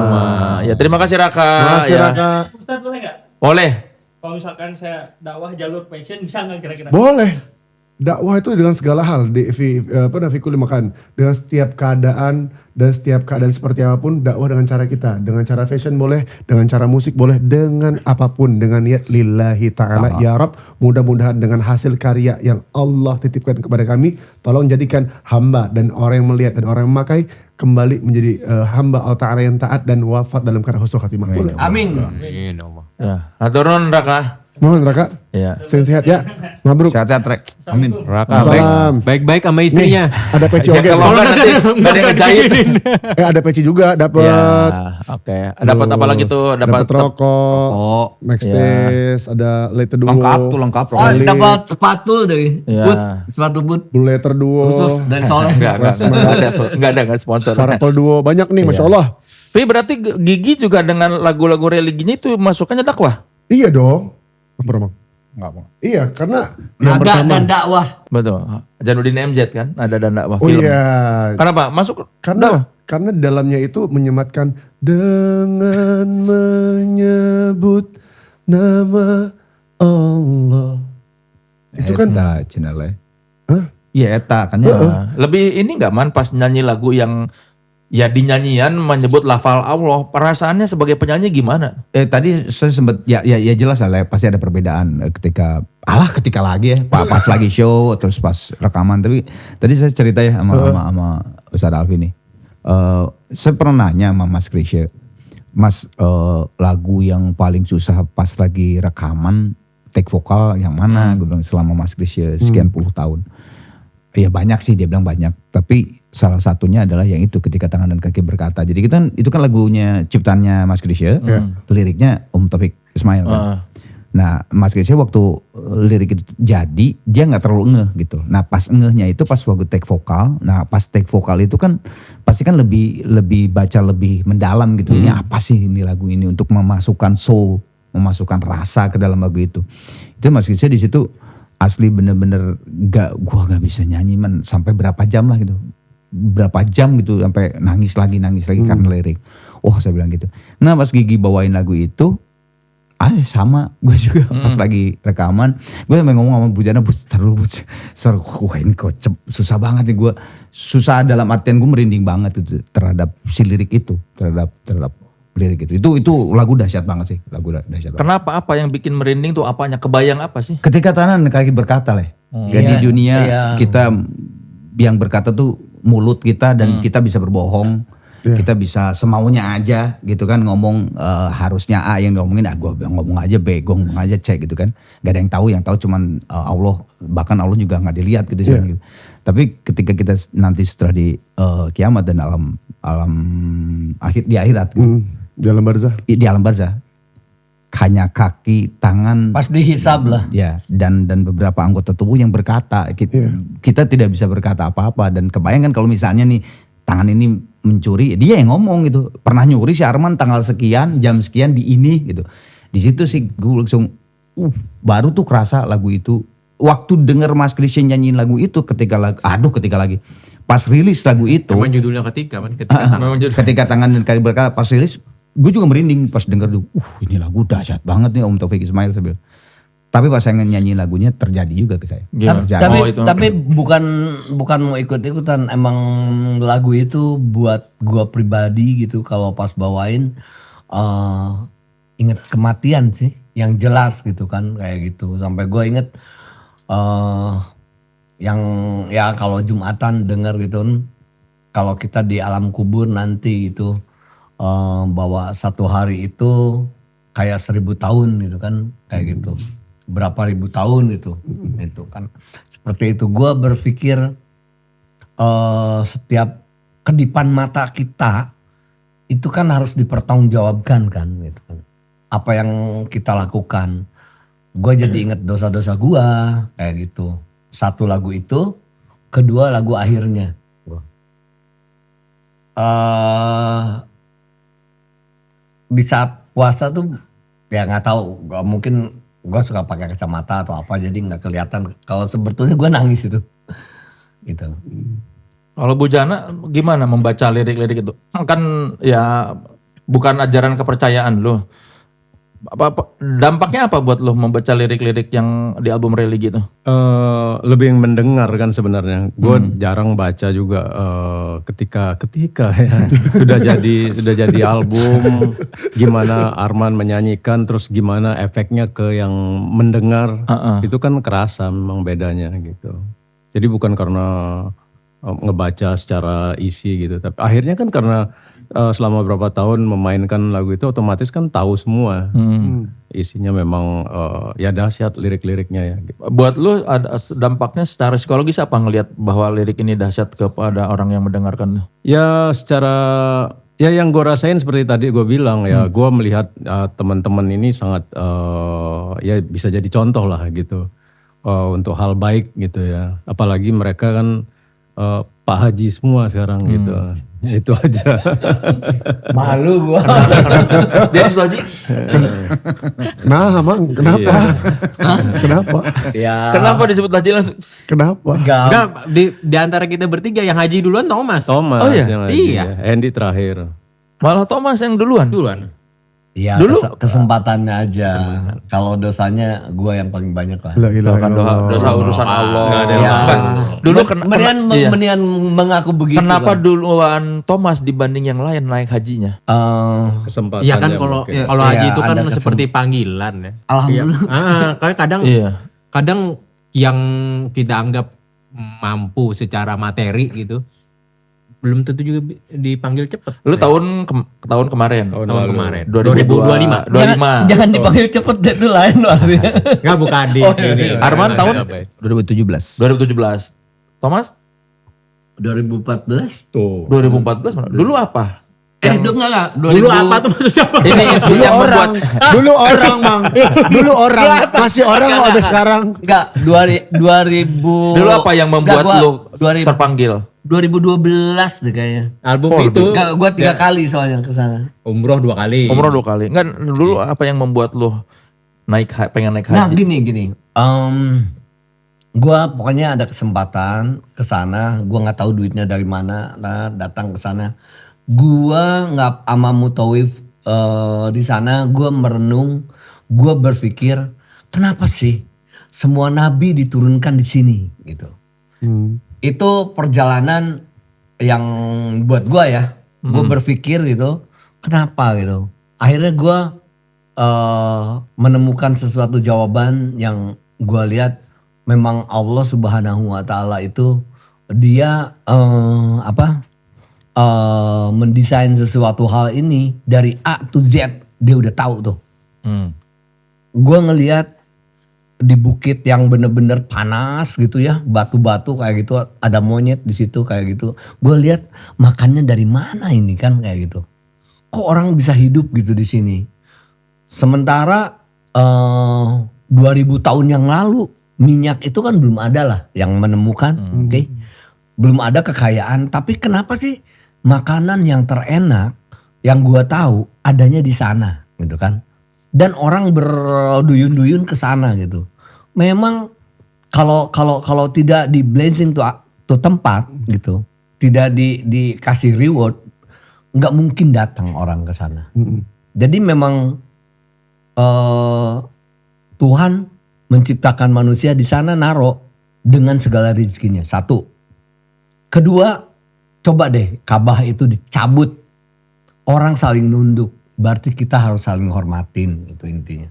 Ya, terima kasih Raka. Makasih Ya. Raka. Ustaz boleh nggak? Boleh. Kalau misalkan saya dakwah jalur passion bisa nggak kira-kira? Boleh. Dakwah itu dengan segala hal, fikul makan, dengan setiap keadaan dan setiap keadaan seperti apapun, dakwah dengan cara kita, dengan cara fashion boleh, dengan cara musik boleh, dengan apapun, dengan niat lillahi ta'ala. Ya Rab, mudah-mudahan dengan hasil karya yang Allah titipkan kepada kami, tolong jadikan hamba dan orang yang melihat dan orang yang memakai kembali menjadi hamba Allah Ta'ala yang taat dan wafat dalam keadaan husnul khatimah. Boleh. Amin. Amin Allah. Ya, aturun Raka. Mohon Raka, Ya. sehat ya, mabruk. Sehat-sehat Rek. Amin. Raka Salam. baik-baik sama istrinya. Ada peci Ya, oke. kalau enggak nanti nggak ada yang ngejahit. Ada peci juga, dapat. Ya, oke. Dapat apa lagi tuh? Dapat rokok, Oh, Max Test, ada Letter Duo. lengkap tuh lengkap. Oh dapat sepatu deh. Iya. Boot, sepatu boot Blue Letter Duo. khusus dari Soleh. Enggak ada nggak sponsor. Parapel Duo. Banyak nih, Masya Allah. Tapi berarti Gigi juga dengan lagu-lagu religinya itu masukannya dakwah. Iya dong. Apa Romang? Enggak mau. Iya, karena yang Nada pertama. dan dakwah. Betul. Januddin MZ kan ada dan dakwah Oh film. iya. Kenapa? Masuk Karena dalamnya itu menyematkan dengan menyebut nama Allah. Itu kan channelnya. Hah? Iya eta kan ya. Nah, lebih ini nggak man pas nyanyi lagu yang ya dinyanyian menyebut lafal Allah, perasaannya sebagai penyanyi gimana? Tadi saya sempat ya jelas lah pasti ada perbedaan ketika lagi ya pas lagi show terus pas rekaman. Tapi tadi saya cerita ya sama Ustadz Alfi nih. Saya pernah nanya sama Mas Krisya, Mas lagu yang paling susah pas lagi rekaman take vokal yang mana? Gue bilang selama Mas Krisya sekian puluh tahun. Ya banyak sih, dia bilang banyak. Tapi salah satunya adalah yang itu ketika tangan dan kaki berkata. Jadi kita itu kan lagunya ciptaannya Mas Krisya, liriknya Om Taufik Ismail kan. Nah Mas Krisya waktu lirik itu jadi dia nggak terlalu ngeh gitu. Nah pas ngehnya itu pas waktu take vokal. Nah pas take vokal itu kan pasti kan lebih baca lebih mendalam gitu. Ini apa sih ini lagu ini untuk memasukkan soul, memasukkan rasa ke dalam lagu itu. Itu Mas Krisya di situ asli bener-bener gua gak bisa nyanyi man sampai berapa jam lah gitu. Berapa jam gitu sampai nangis lagi karena lirik. Oh saya bilang gitu. Nah pas Gigi bawain lagu itu sama gue juga pas lagi rekaman gue sampai ngomong sama Bujana, taruh wah ini kocep susah banget nih gue, susah dalam artian gue merinding banget itu terhadap si lirik itu, terhadap lirik itu lagu dahsyat banget sih, lagu dahsyat banget. Kenapa? Apa yang bikin merinding tuh apanya? Kebayang apa sih? Ketika tangan kaki berkata lah. Jadi di dunia kita yang berkata tuh mulut kita dan kita bisa berbohong. Kita bisa semaunya aja gitu kan, ngomong harusnya A yang diomongin, gue ngomong aja B, gue ngomong aja C gitu kan. Gak ada yang tahu cuman Allah, bahkan Allah juga gak dilihat gitu. Gitu. Tapi ketika kita nanti setelah di kiamat dan alam di akhirat gitu, di alam barzah. Di alam barzah hanya kaki, tangan, Pas dihisab lah. ya dan beberapa anggota tubuh yang berkata. Kita tidak bisa berkata apa-apa. Dan kebayangkan kalau misalnya nih tangan ini mencuri, dia yang ngomong gitu. Pernah nyuri si Arman tanggal sekian, jam sekian di ini gitu. Di situ sih gue langsung baru tuh kerasa lagu itu. Waktu denger Mas Christian nyanyiin lagu itu ketika lagi pas rilis lagu itu. Emang judulnya ketika kan Ketika tangan dan kaki berkata pas rilis, gue juga merinding pas denger tuh. Ini lagu dahsyat banget nih Om Taufik Ismail saya bilang. Tapi pas saya nyanyi lagunya terjadi juga ke saya. Tapi bukan mau ikut-ikutan, emang lagu itu buat gua pribadi gitu kalau pas bawain inget kematian sih yang jelas gitu kan kayak gitu. Sampai gua inget yang ya kalau Jumatan denger gitu, kalau kita di alam kubur nanti gitu bahwa satu hari itu kayak 1000 tahun gitu kan, kayak gitu. Berapa ribu tahun gitu, itu kan. Seperti itu gue berpikir setiap kedipan mata kita itu kan harus dipertanggungjawabkan kan, gitu kan. Apa yang kita lakukan. Gue jadi inget dosa-dosa gue kayak gitu. Satu lagu itu, kedua lagu akhirnya. Di saat puasa tuh ya nggak tahu, mungkin gue suka pakai kacamata atau apa jadi nggak kelihatan. Kalau sebetulnya gue nangis itu, gitu. Kalau Bu Jana gimana membaca lirik-lirik itu? Kan ya bukan ajaran kepercayaan lo. Dampaknya apa buat lo membaca lirik-lirik yang di album religi itu? Lebih mendengar kan sebenarnya. Gue jarang baca juga ketika ya sudah jadi album, gimana Arman menyanyikan, terus gimana efeknya ke yang mendengar, itu kan kerasa memang bedanya gitu. Jadi bukan karena ngebaca secara isi gitu, tapi akhirnya kan karena selama berapa tahun memainkan lagu itu otomatis kan tahu semua. Isinya memang ya dahsyat lirik-liriknya ya. Buat lu ada dampaknya secara psikologis apa ngelihat bahwa lirik ini dahsyat kepada orang yang mendengarkan? Ya secara ya yang gue rasain seperti tadi gue bilang ya, gue melihat teman-teman ini sangat ya bisa jadi contoh lah gitu untuk hal baik gitu ya. Apalagi mereka kan Pak Haji semua sekarang gitu. Itu aja. Malu gua. Dia disebut Haji. Nah, Mang, kenapa? Kenapa? Ya. Kenapa disebut Haji langsung? Kenapa? Enggak, di antara kita bertiga yang haji duluan Thomas. Thomas Oh iya? yang lagi, Iya. ya. Andy terakhir. Malah Thomas yang duluan. Iya, Dulu- kesempatannya aja. Kalau dosanya gua yang paling banyak lah. La ilaha Kan illallah. dosa urusan Allah. Nggak ada yang Ya. Enggak. Dulu iya. Mendingan mengaku begitu. Kenapa kan. duluan Thomas dibanding yang lain naik hajinya? Kesempatan. Iya kan kalau haji itu kan ada seperti panggilan ya. Alhamdulillah. Kayak kadang Iya. kadang yang kita anggap mampu secara materi gitu belum tentu juga dipanggil cepet. Lu tahun kemarin. Tahun kemarin 2025. 25. Jangan dipanggil cepet deh, itu lain loh artinya. Enggak bukan di ini. Arman tahun 2017. 2017. Thomas 2014. tuh. 2014 mana? Dulu apa? Enggak. Dulu apa tuh maksudnya? Ini Dulu yang orang, membuat dulu orang, Mang. Dulu orang, masih orang kok sampai sekarang. Enggak, 2000. dulu apa yang membuat Enggak, lu 2000 terpanggil? 2012 deh kayaknya. Album Oh, itu Enggak, gua 3 kali soalnya ke sana. umroh 2 kali. Umroh 2 kali. Enggak, dulu apa yang membuat lu pengen naik Nah, haji? gini. Gua pokoknya ada kesempatan ke sana, gua nggak tahu duitnya dari mana, nah datang ke sana. Gua nggak ama mutawif di sana, gua merenung, gua berpikir, kenapa sih semua nabi diturunkan di sini gitu. Itu perjalanan yang buat gua ya, gua berpikir gitu, kenapa gitu. Akhirnya gua menemukan sesuatu jawaban yang gua lihat memang Allah Subhanahu wa taala itu dia mendesain sesuatu hal ini dari A to Z, dia udah tahu tuh. Gua ngelihat di bukit yang bener-bener panas gitu ya, batu-batu kayak gitu, ada monyet di situ kayak gitu. Gue lihat makannya dari mana ini kan kayak gitu. Kok orang bisa hidup gitu di sini? Sementara 2000 tahun yang lalu minyak itu kan belum ada lah yang menemukan, oke? Belum ada kekayaan, tapi kenapa sih makanan yang terenak yang gua tahu adanya di sana gitu kan? Dan orang berduyun-duyun ke sana gitu. Memang kalau tidak di blessing tuh tempat gitu, tidak dikasih reward, nggak mungkin datang orang ke sana. Jadi memang Tuhan menciptakan manusia di sana, naro dengan segala rezekinya. Satu. Kedua, coba deh Ka'bah itu dicabut, orang saling nunduk. Berarti kita harus saling hormatin, itu intinya.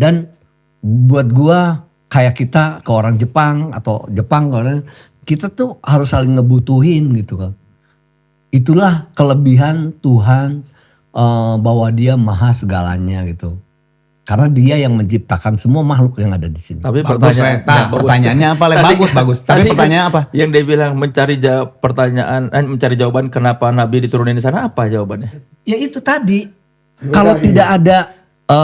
Dan buat gua kayak kita ke orang Jepang atau Jepang ke orang, kita tuh harus saling ngebutuhin gitu kan. itulah kelebihan Tuhan bahwa dia maha segalanya gitu. Karena dia yang menciptakan semua makhluk yang ada di sini. Tapi Bagus, Reta. Pertanyaannya apa? Bagus. Tapi pertanyaan apa? Yang dia bilang mencari mencari jawaban kenapa Nabi diturunin di sana, apa jawabannya? Ya itu tadi. Kalau tidak ada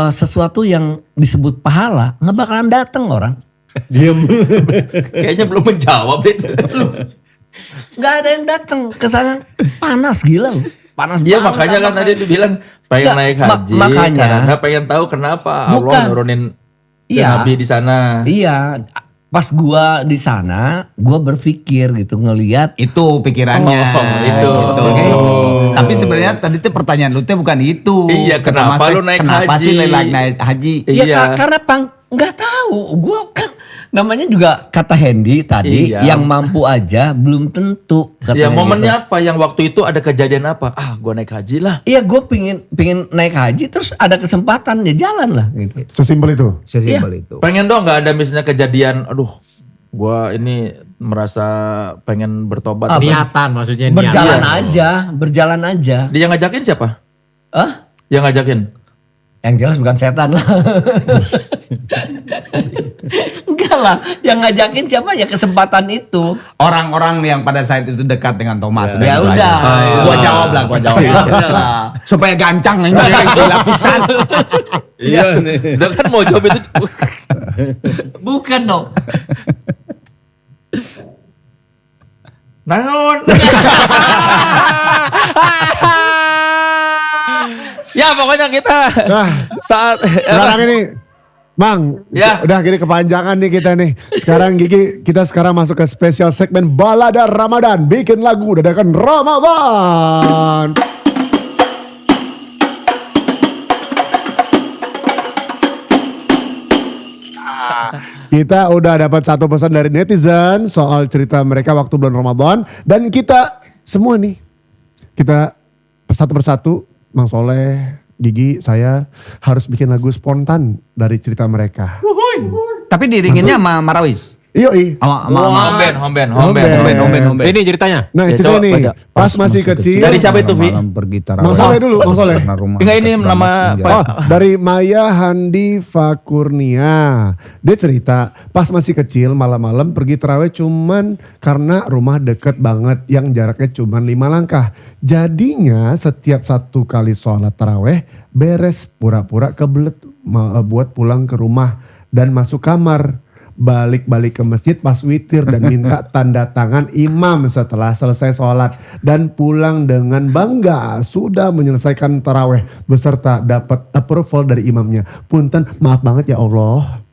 sesuatu yang disebut pahala, nggak bakalan datang orang. Kayaknya belum menjawab itu. Nggak ada yang datang ke sana. Panas gila loh. Panas Iya banget makanya kan sama tadi kayak- dibilang pengen Nggak, naik haji makanya. karena pengen tahu kenapa Allah Bukan. nurunin ke Iya. Nabi di sana. Iya, pas gua di sana, gua berpikir gitu ngelihat Itu pikirannya. itu. Gitu. Tapi sebenarnya tadi tuh pertanyaan lu tuh bukan itu. Iya, Kata kenapa Mas, lu naik kenapa haji? sih naik haji? ya Iya. karena nggak tahu. Gua kan namanya juga kata Hendy tadi Iya. yang mampu aja belum tentu. Ya katanya momennya gitu. apa yang waktu itu ada kejadian apa? Gua naik haji lah. Iya, gue pingin naik haji terus ada kesempatan ya jalan lah gitu. Sesimpel itu. Sesimpel itu. Pengen dong nggak ada misalnya kejadian, aduh, gua ini merasa pengen bertobat. Niatan maksudnya Berjalan niatan. aja, berjalan aja. Dia ngajakin siapa? Hah? Yang ngajakin? Yang jelas bukan setan lah. Enggak lah, yang ngajakin siapa ya kesempatan itu. Orang-orang yang pada saat itu dekat dengan Thomas. Ya gitu udah. aja. Gua jawab lah, gua jawab. Ya udah lah. Supaya gancang ini lapisan. Iya, dia kan mau jawab itu. Bukan dong. Naon? Ya pokoknya kita Nah, saat sekarang ini Mang, Ya. udah gini kepanjangan nih kita nih. Sekarang Gigi, kita sekarang masuk ke spesial segmen Balada Ramadan. Bikin lagu dadakan Ramadan. Kita udah dapat satu pesan dari netizen soal cerita mereka waktu bulan Ramadan. Dan kita semua nih, kita satu persatu, Mang Soleh, Gigi, saya harus bikin lagu spontan dari cerita mereka. Tapi diringinnya sama Marawis. Yoi. Homben. Ini ceritanya. Nah Ya, cerita coba nih, baca. pas masih kecil. Dari siapa itu, Vi? Malam pergi Mang Soleh dulu, Mang Soleh. Enggak, ini nama Oh, dari Maya Handi Fakurnia. Dia cerita, pas masih kecil malam-malam pergi tarawih cuman karena rumah deket banget yang jaraknya cuman 5 langkah. Jadinya setiap satu kali sholat tarawih beres pura-pura kebelet buat pulang ke rumah dan masuk kamar. Balik-balik ke masjid pas witir dan minta tanda tangan imam setelah selesai sholat. Dan pulang dengan bangga sudah menyelesaikan taraweh beserta dapat approval dari imamnya. Punten, maaf banget ya Allah.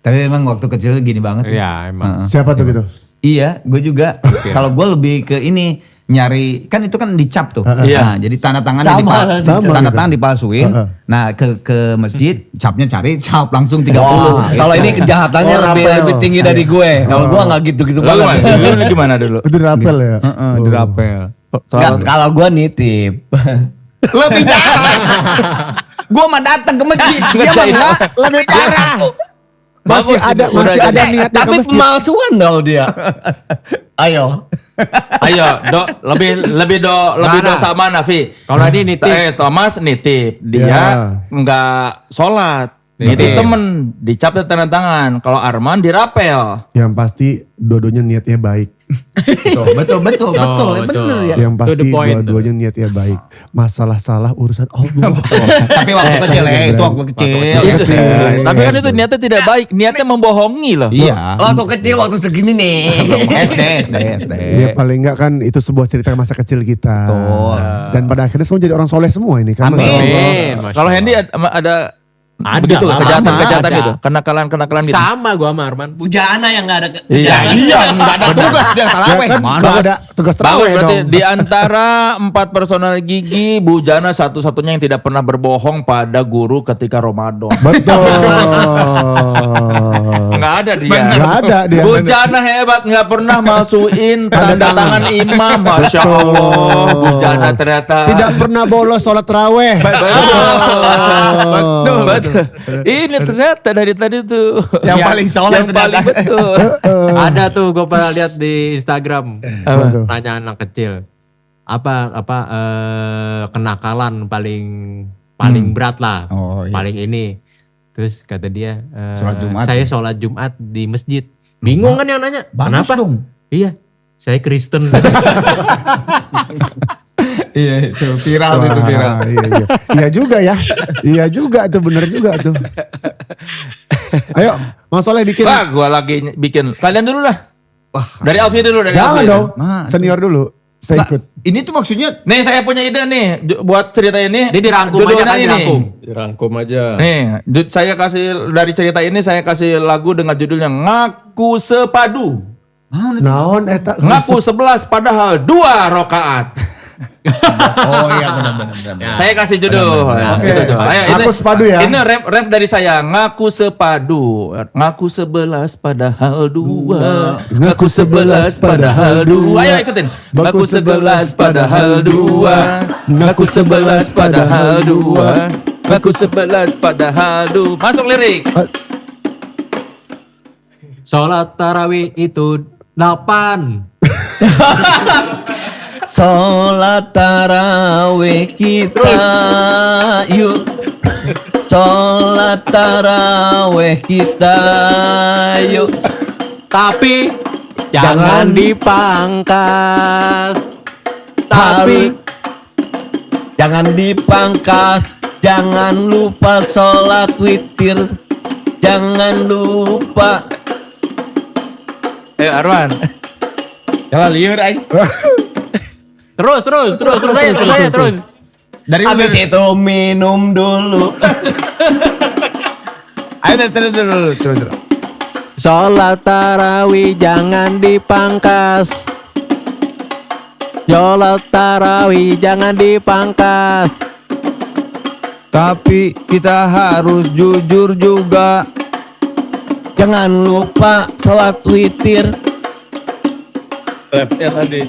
Tapi memang waktu kecil gini banget. Iya emang. Siapa tuh gitu? Iya, gue juga. Kalau gue lebih ke ini nyari, kan itu kan dicap tuh. Nah, jadi tanda tangan Sama tanda gitu. tangan dipalsuin. Nah, ke masjid, capnya cap langsung 30. Wah, kalau ini kejahatannya Oh, lebih, rapel. lebih tinggi dari gue. Kalau gue nggak gitu-gitu banget. Lu gimana dulu? Itu dirapel ya? dirapel. Nggak, kalau gue nitip. Lebih jarang. Gue mah datang ke masjid, dia mah enggak, lebih jarang. Masih Bagus ada itu, masih udah ada jadi. niatnya ke Tapi masjid. pemalsuan dong dia. Ayo. Ayo, lebih do sama Nafi. Kalau ini nitip. Thomas nitip, dia Ya. nggak sholat. Nitip temen, dicap tanda tangan. Kalau Arman dirapel. Yang pasti dodonya niatnya baik. Betul, ya bener ya. Yang To pasti the point. dua-duanya niatnya baik. Masalah salah urusan Allah. Tapi waktu kecil ya, itu waktu kecil. Iya sih. Tapi kan itu niatnya tidak baik, niatnya membohongi loh. Iya. Waktu kecil, waktu segini nih. SD. Ya paling enggak kan itu sebuah cerita masa kecil kita. Dan pada akhirnya semua jadi orang soleh semua ini kan. Amin. Masya Allah. Amin. Masya Kalau Allah. Hendy ada Ada begitu lah, kejahatan ada. gitu, kenakalan gitu. Sama gua sama Arman. Bujana yang nggak ada. Iya. Enggak ada tugas dia Ya tarawih. kan nggak ada tugas Bagus terawih berarti dong. di antara 4 personal Gigi, Bujana satu-satunya yang tidak pernah berbohong pada guru ketika Ramadan. Betul. Nggak ada dia. Nggak ada dia. Bujana hebat, nggak pernah malsuin tanda tangan imam. Masya Allah, Bujana ternyata. Tidak pernah bolos sholat terawih. Betul. Ini ternyata dari tadi tuh Yang paling soleh yang paling ternyata. betul. Ada tuh gue pernah lihat di Instagram. Apa tuh? Nanya anak kecil. kenakalan paling berat lah, Oh, iya. paling ini. Terus kata dia, Sholat Jumat saya sholat Jumat di masjid. Bingung kan yang nanya, Bagus kenapa? dong. Iya, saya Kristen. Iya itu viral itu viral. Wah, iya. Iya juga ya. Iya juga tuh, bener juga tuh. Ayo, Mas Soleh bikin. Wah, gua lagi bikin. Kalian dulu lah. Wah, Dari Alfi dulu, dari Jangan Alfi. dong. Mas. Senior dulu. Saya ikut. ini tuh maksudnya Nih saya punya ide nih buat cerita ini. Dia dirangkum aja Judulnya kan, ini. dirangkum. Dirangkum aja. Nih, saya kasih dari cerita ini saya kasih lagu dengan judulnya Ngaku Sepadu. Naon eta. Ngaku 11 padahal 2 rokaat. oh iya benar. Saya kasih judul. Ya, Oke. gitu. Ngaku sepadu ya. Ini rap dari saya. Ngaku sepadu. Ngaku 11 padahal 2. Ngaku 11 padahal 2. Ayo ikutin. Ngaku 11 padahal 2. Ngaku 11 padahal 2. Ngaku 11 padahal 2. Masuk lirik. Sholat tarawih itu 8. Sholat tarawih kita yuk. Sholat tarawih kita yuk. Tapi jangan dipangkas. Tapi Jangan dipangkas. Jangan lupa sholat witir. Jangan lupa. Ayo Arman. Ya liur ay. terus saya terus. Dari Habis itu minum dulu. Ayo terus. Sholat tarawih jangan dipangkas. Sholat tarawih jangan dipangkas. Tapi kita harus jujur juga. Jangan lupa sholat witir. Rapnya tadi.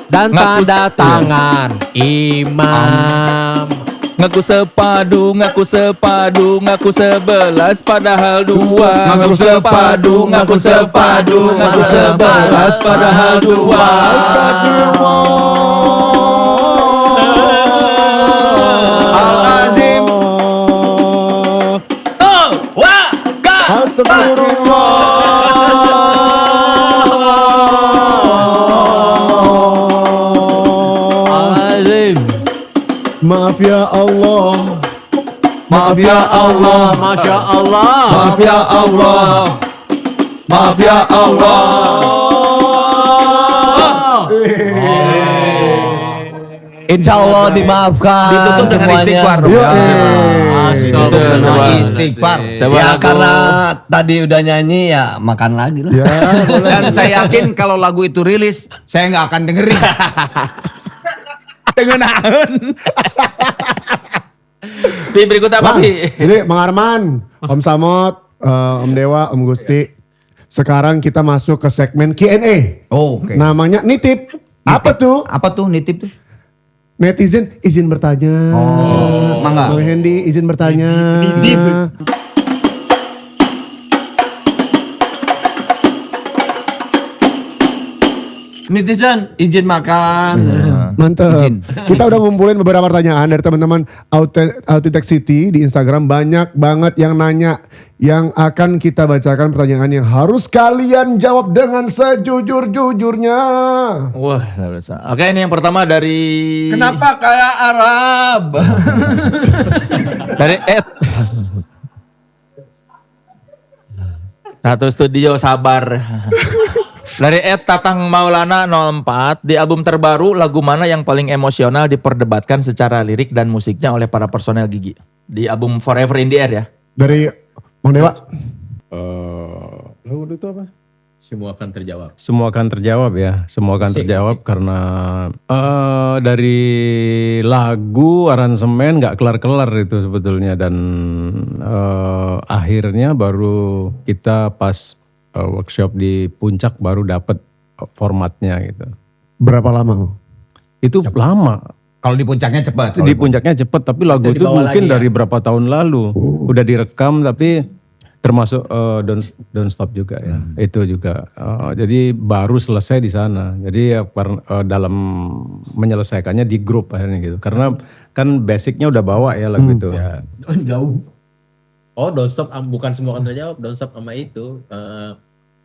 Dan Ngaku tanda tangan imam. Ngaku sepadu, ngaku sepadu, ngaku 11 padahal 2. Ngaku sepadu, ngaku sepadu, ngaku 11 padahal 2. Al-Azim. Azim. Maaf ya Allah. Maaf ya Allah. Masya Allah. Maaf ya Allah. Maaf ya Allah. Insya Allah dimaafkan Ditutup dengan semuanya. istighfar. Yuk, Astagfirullah. Istighfar. Sebuah Ya lagu. karena tadi udah nyanyi ya makan lagi lah. Ya, boleh. Dan saya yakin kalau lagu itu rilis, saya nggak akan dengerin. Dengan naon. Pi berikut apa Bang, Pi? ini Mang Arman, Om Samot, Om Dewa, Om Gusti. Sekarang kita masuk ke segmen Q&A. Oh, oke. Namanya nitip. Apa tuh? Apa tuh nitip tuh? Netizen izin bertanya. Oh, mangga. Bang Hendy izin bertanya. Netizen izin makan. Mantep. Izin. Kita udah ngumpulin beberapa pertanyaan dari teman-teman Authentic City di Instagram. Banyak banget yang nanya. Yang akan kita bacakan pertanyaan yang harus kalian jawab dengan sejujur-jujurnya. Wah, luar biasa. Oke, ini yang pertama dari Kenapa kayak Arab? dari Ed. Satu studio sabar. Dari Ed Tatang Maulana 04, di album terbaru lagu mana yang paling emosional diperdebatkan secara lirik dan musiknya oleh para personel Gigi? Di album Forever in the Air ya. Dari Bang Dewa. Lagu itu apa? Semua akan terjawab. Semua akan terjawab ya. Semua akan terjawab karena dari lagu aransemen nggak kelar-kelar itu sebetulnya dan akhirnya baru kita pas workshop di Puncak baru dapat formatnya gitu. Berapa lama? Itu lama. Kalau di puncaknya cepat. Di puncaknya cepet tapi lagu itu dibawa mungkin lagi ya? dari berapa tahun lalu udah direkam tapi termasuk Don't Stop juga ya. Itu juga. Jadi baru selesai di sana. Jadi ya dalam menyelesaikannya di grup akhirnya gitu. Karena kan basicnya udah bawa ya lagu itu. Jauh. Oh, Don't Stop bukan semua kan terjawab. Don't Stop sama itu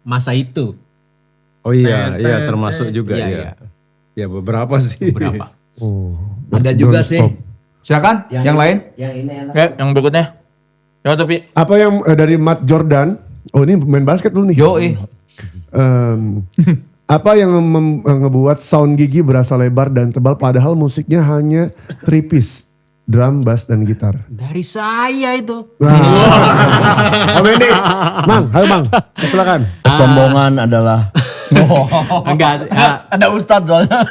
masa itu. Oh iya, iya termasuk juga iya, ya. Ya beberapa sih. Berapa? Ada juga sih. Silakan, yang lain. Yang ini enak. Oke, yang berikutnya. Ya, tapi Apa yang dari Matt Jordan? Oh ini main basket dulu nih. Yoi. Apa yang ngebuat sound Gigi berasa lebar dan tebal padahal musiknya hanya 3 piece, drum, bass dan gitar. Dari saya itu. Om Endi, Mang, ayo Mang, silakan. Kesombongan adalah Enggak sih. ada ustadz soalnya.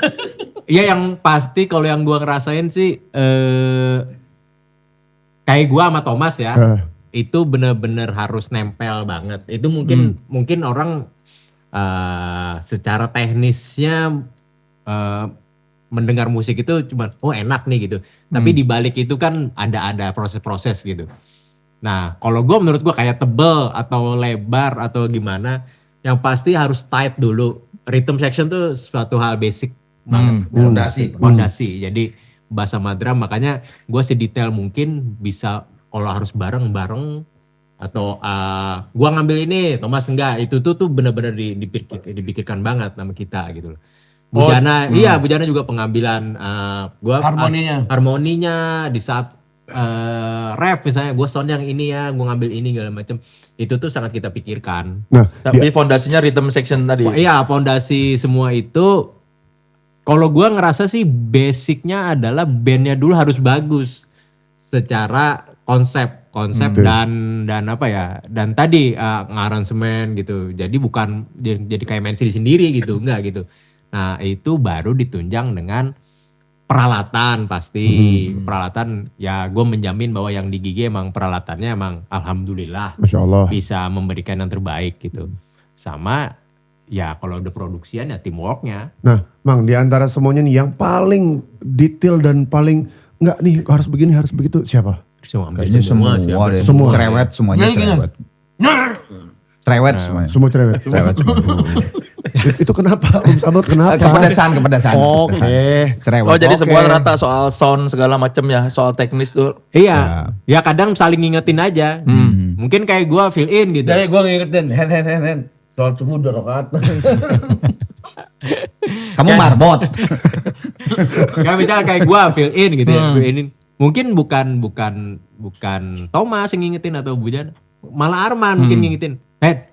Iya yang pasti kalau yang gua ngerasain sih kayak gua sama Thomas ya. Itu bener-bener harus nempel banget. Itu mungkin orang secara teknisnya mendengar musik itu cuma enak nih gitu. Tapi di balik itu kan ada proses-proses gitu. Nah, kalau menurut gua kayak tebel atau lebar atau gimana, yang pasti harus tight dulu. Rhythm section tuh suatu hal basic banget. Fondasi. Jadi bass sama drum, makanya gua sedetail mungkin bisa kalau harus bareng-bareng atau gua ngambil ini, Thomas enggak, itu tuh benar-benar dipikirkan banget sama kita gitu loh. Bujana, Bujana juga pengambilan gua harmoninya di saat ref misalnya, gua sound yang ini ya, gua ngambil ini segala macam. Itu tuh sangat kita pikirkan. Nah, tapi fondasinya rhythm section tadi. Iya, fondasi semua itu kalau gua ngerasa sih basicnya adalah bandnya dulu harus bagus secara konsep dan apa ya, dan tadi ngaransemen gitu. Jadi bukan jadi kayak main CD sendiri gitu, enggak gitu. Nah itu baru ditunjang dengan peralatan pasti. Peralatan ya gue menjamin bahwa yang di Gigi emang peralatannya emang alhamdulillah Masya Allah. bisa memberikan yang terbaik gitu. Sama ya kalau udah produksian ya teamworknya. Nah, Mang, di antara semuanya nih yang paling detail dan paling enggak nih harus begini harus begitu siapa? Kayaknya semua deh. Semua. Cerewet semuanya cerewet. Cerewet semuanya. Semua cerewet. Itu kenapa? Om Sabot kenapa? Kepedasan. Oke. Cerewet. Oh jadi semua rata soal sound segala macam ya, soal teknis tuh. Iya, ya kadang saling ngingetin aja. Mungkin kayak gue fill in gitu. Jadi gue ngingetin, hen. Soal subuh udah rokaat. Kamu marbot. Ya misalnya kayak gue fill in gitu ya. Fill in. Mungkin bukan Thomas yang ngingetin atau Bujan, malah Arman mungkin ngingetin.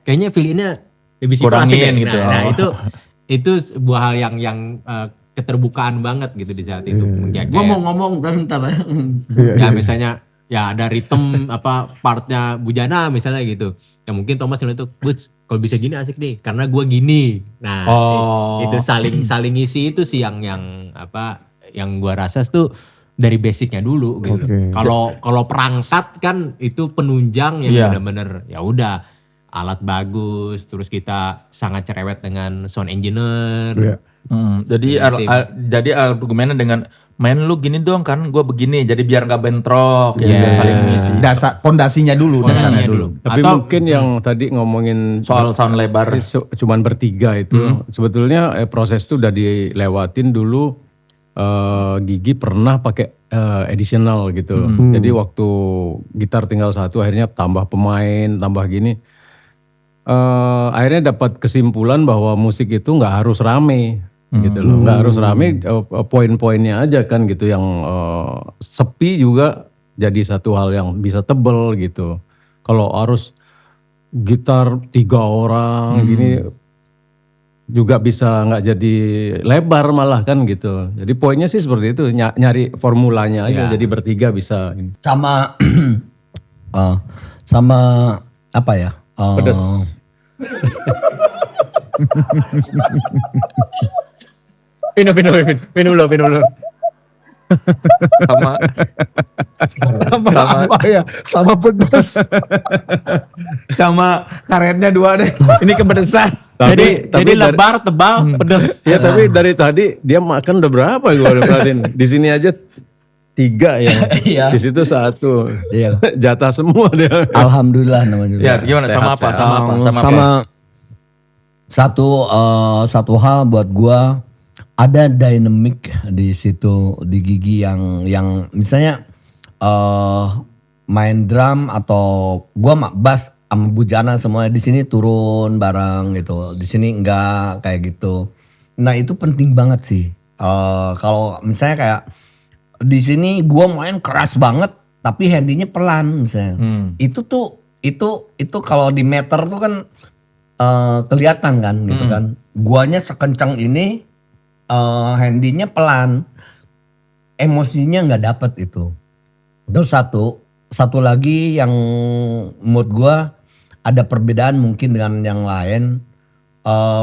Kayaknya fill in-nya lebih kurangin gitu. Nah, itu sebuah hal yang keterbukaan banget gitu di saat itu. Gue mau ngomong bentar. Ya misalnya ya ada rhythm partnya Bujana misalnya gitu. Ya mungkin Thomas bilang itu, "Buj, kalau bisa gini asik nih karena gue gini." Nah, itu saling isi itu sih yang gue rasa tuh dari basicnya dulu gitu. Kalau perangkat kan itu penunjang yang benar-benar ya udah alat bagus, terus kita sangat cerewet dengan sound engineer. Jadi argumennya dengan main lu gini dong kan gue begini, jadi biar nggak bentrok, biar saling mengisi. Dasar fondasinya dulu. Tapi Atau, mungkin yang tadi ngomongin soal sound lebar cuman bertiga itu sebetulnya proses itu udah dilewatin dulu. Gigi pernah pakai additional gitu. Jadi waktu gitar tinggal satu akhirnya tambah pemain, tambah gini. Akhirnya dapat kesimpulan bahwa musik itu nggak harus rame gitu loh. Nggak harus rame, poin-poinnya aja kan gitu. Yang sepi juga jadi satu hal yang bisa tebel gitu. Kalau harus gitar 3 orang gini juga bisa nggak jadi lebar malah kan gitu. Jadi poinnya sih seperti itu, nyari formulanya aja jadi bertiga bisa. Sama sama apa ya? Pedas. Minum dulu. sama Apa ya? Sama pedas. Sama karetnya 2 deh. Ini kepedesan. Jadi lebar, tebal, pedes. Ya tapi dari tadi dia makan udah berapa gue udah perhatiin. Di sini aja 3 ya. Iya. Di situ 1. Iya. Jatah semua dia. Alhamdulillah namanya. Ya gimana sama apa? Sama apa? Sama satu hal buat gua, ada dynamic di situ di Gigi yang misalnya main drum atau gua bass sama Bujana semua di sini turun bareng gitu. Di sini enggak kayak gitu. Nah, itu penting banget sih. Kalau misalnya kayak di sini gua main keras banget tapi handinya pelan misalnya. Itu kalau di meter tuh kan kelihatan kan gitu kan. Guanya sekencang ini handinya pelan. Emosinya nggak dapet itu. Terus satu lagi yang menurut gua ada perbedaan mungkin dengan yang lain.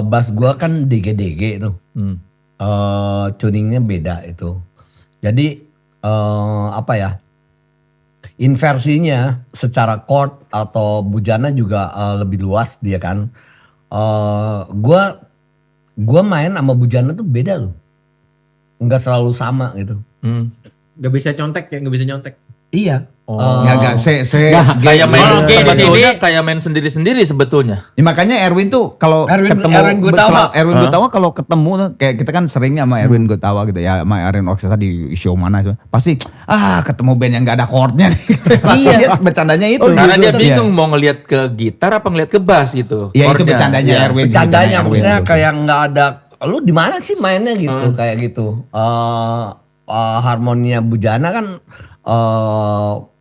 Bass gua kan DG itu. Tuningnya beda itu. Jadi apa ya? Inversinya secara chord atau Bujana juga lebih luas dia kan. Gua main sama Bujana tuh beda loh. Enggak selalu sama gitu. Gak bisa nyontek ya, gak bisa nyontek. Iya. Nggak Kayak main Oke, di sebetulnya sini- kayak main sendiri-sendiri sebetulnya. Ya, makanya Erwin tuh kalau ketemu Erwin Gutawa. Erwin Gutawa kalau ketemu tuh, kayak kita kan sering sama Erwin Gutawa gitu ya, sama Erwin Orkestra di show mana itu pasti ketemu band yang gak ada chordnya nih. Pasti dia bercandanya itu. Karena dia Iya. bingung mau ngelihat ke gitar apa ngelihat ke bass gitu. Ya itu chordnya. bercandanya Iya. Erwin. Bercandanya Erwin. maksudnya kayak nggak ada, lu di mana sih mainnya gitu kayak gitu. Harmoninya Bujana kan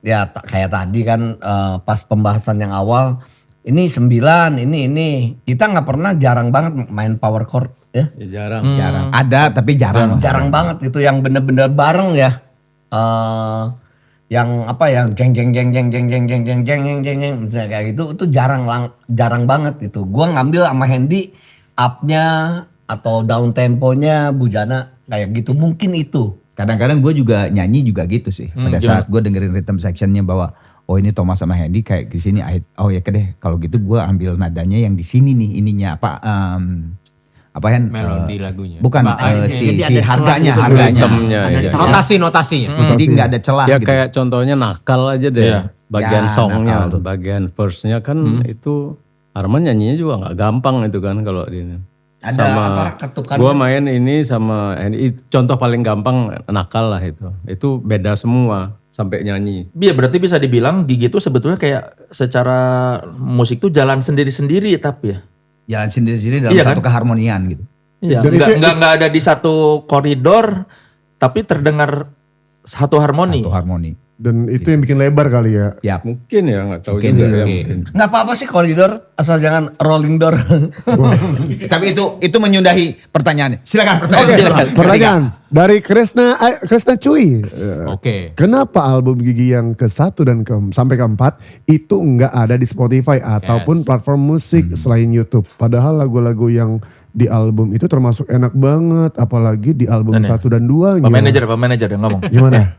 ya kayak tadi kan pas pembahasan yang awal ini 9 ini kita nggak pernah, jarang banget main power chord ya. Ya, jarang. Jarang. Ada tapi jarang. Jarang banget gitu yang bener-bener bareng ya. Yang apa ya, jeng jeng jeng jeng jeng jeng jeng jeng jeng jeng jeng jeng misalnya kayak gitu, itu jarang banget gitu. Gua ngambil sama Hendy up-nya atau down temponya Bujana kayak gitu, mungkin itu. Kadang-kadang gue juga nyanyi juga gitu sih. Pada saat gue dengerin rhythm sectionnya bahwa oh ini Thomas sama Hendy kayak di sini. Oh ya deh kalau gitu gue ambil nadanya yang di sini nih ininya apa Hen? Melodi lagunya. Bukan si harganya. Ritmenya, Ada ya. celah. Notasinya. Jadi nggak ada celah Ya gitu. kayak contohnya nakal aja deh. Iya. Bagian Ya, songnya, nakal tuh. bagian verse-nya kan itu Arman nyanyinya juga nggak gampang itu kan kalau di ini. Ada apa, ketukannya? Gua main ini sama contoh paling gampang nakal lah itu. Itu beda semua sampai nyanyi. Iya berarti bisa dibilang Gigi itu sebetulnya kayak secara musik tuh jalan sendiri-sendiri tapi ya. Jalan sendiri-sendiri dalam Iya kan? satu keharmonian gitu. Iya, Dan nggak ada di satu koridor tapi terdengar satu harmoni. Satu harmoni. Dan itu yang bikin lebar kali ya. Ya. Mungkin ya nggak tahu Mungkin, juga ya mungkin. mungkin. Nggak apa-apa sih koridor, asal jangan rolling door. Tapi itu menyudahi pertanyaannya. Silakan Oke, pertanyaan. pertanyaan dari Krisna Cuy. Oke. Kenapa album Gigi yang ke-1 dan sampai ke-4 itu nggak ada di Spotify ataupun platform musik selain YouTube? Padahal lagu-lagu yang di album itu termasuk enak banget, apalagi di album 1 dan 2. Pak manajer yang ngomong. Gimana?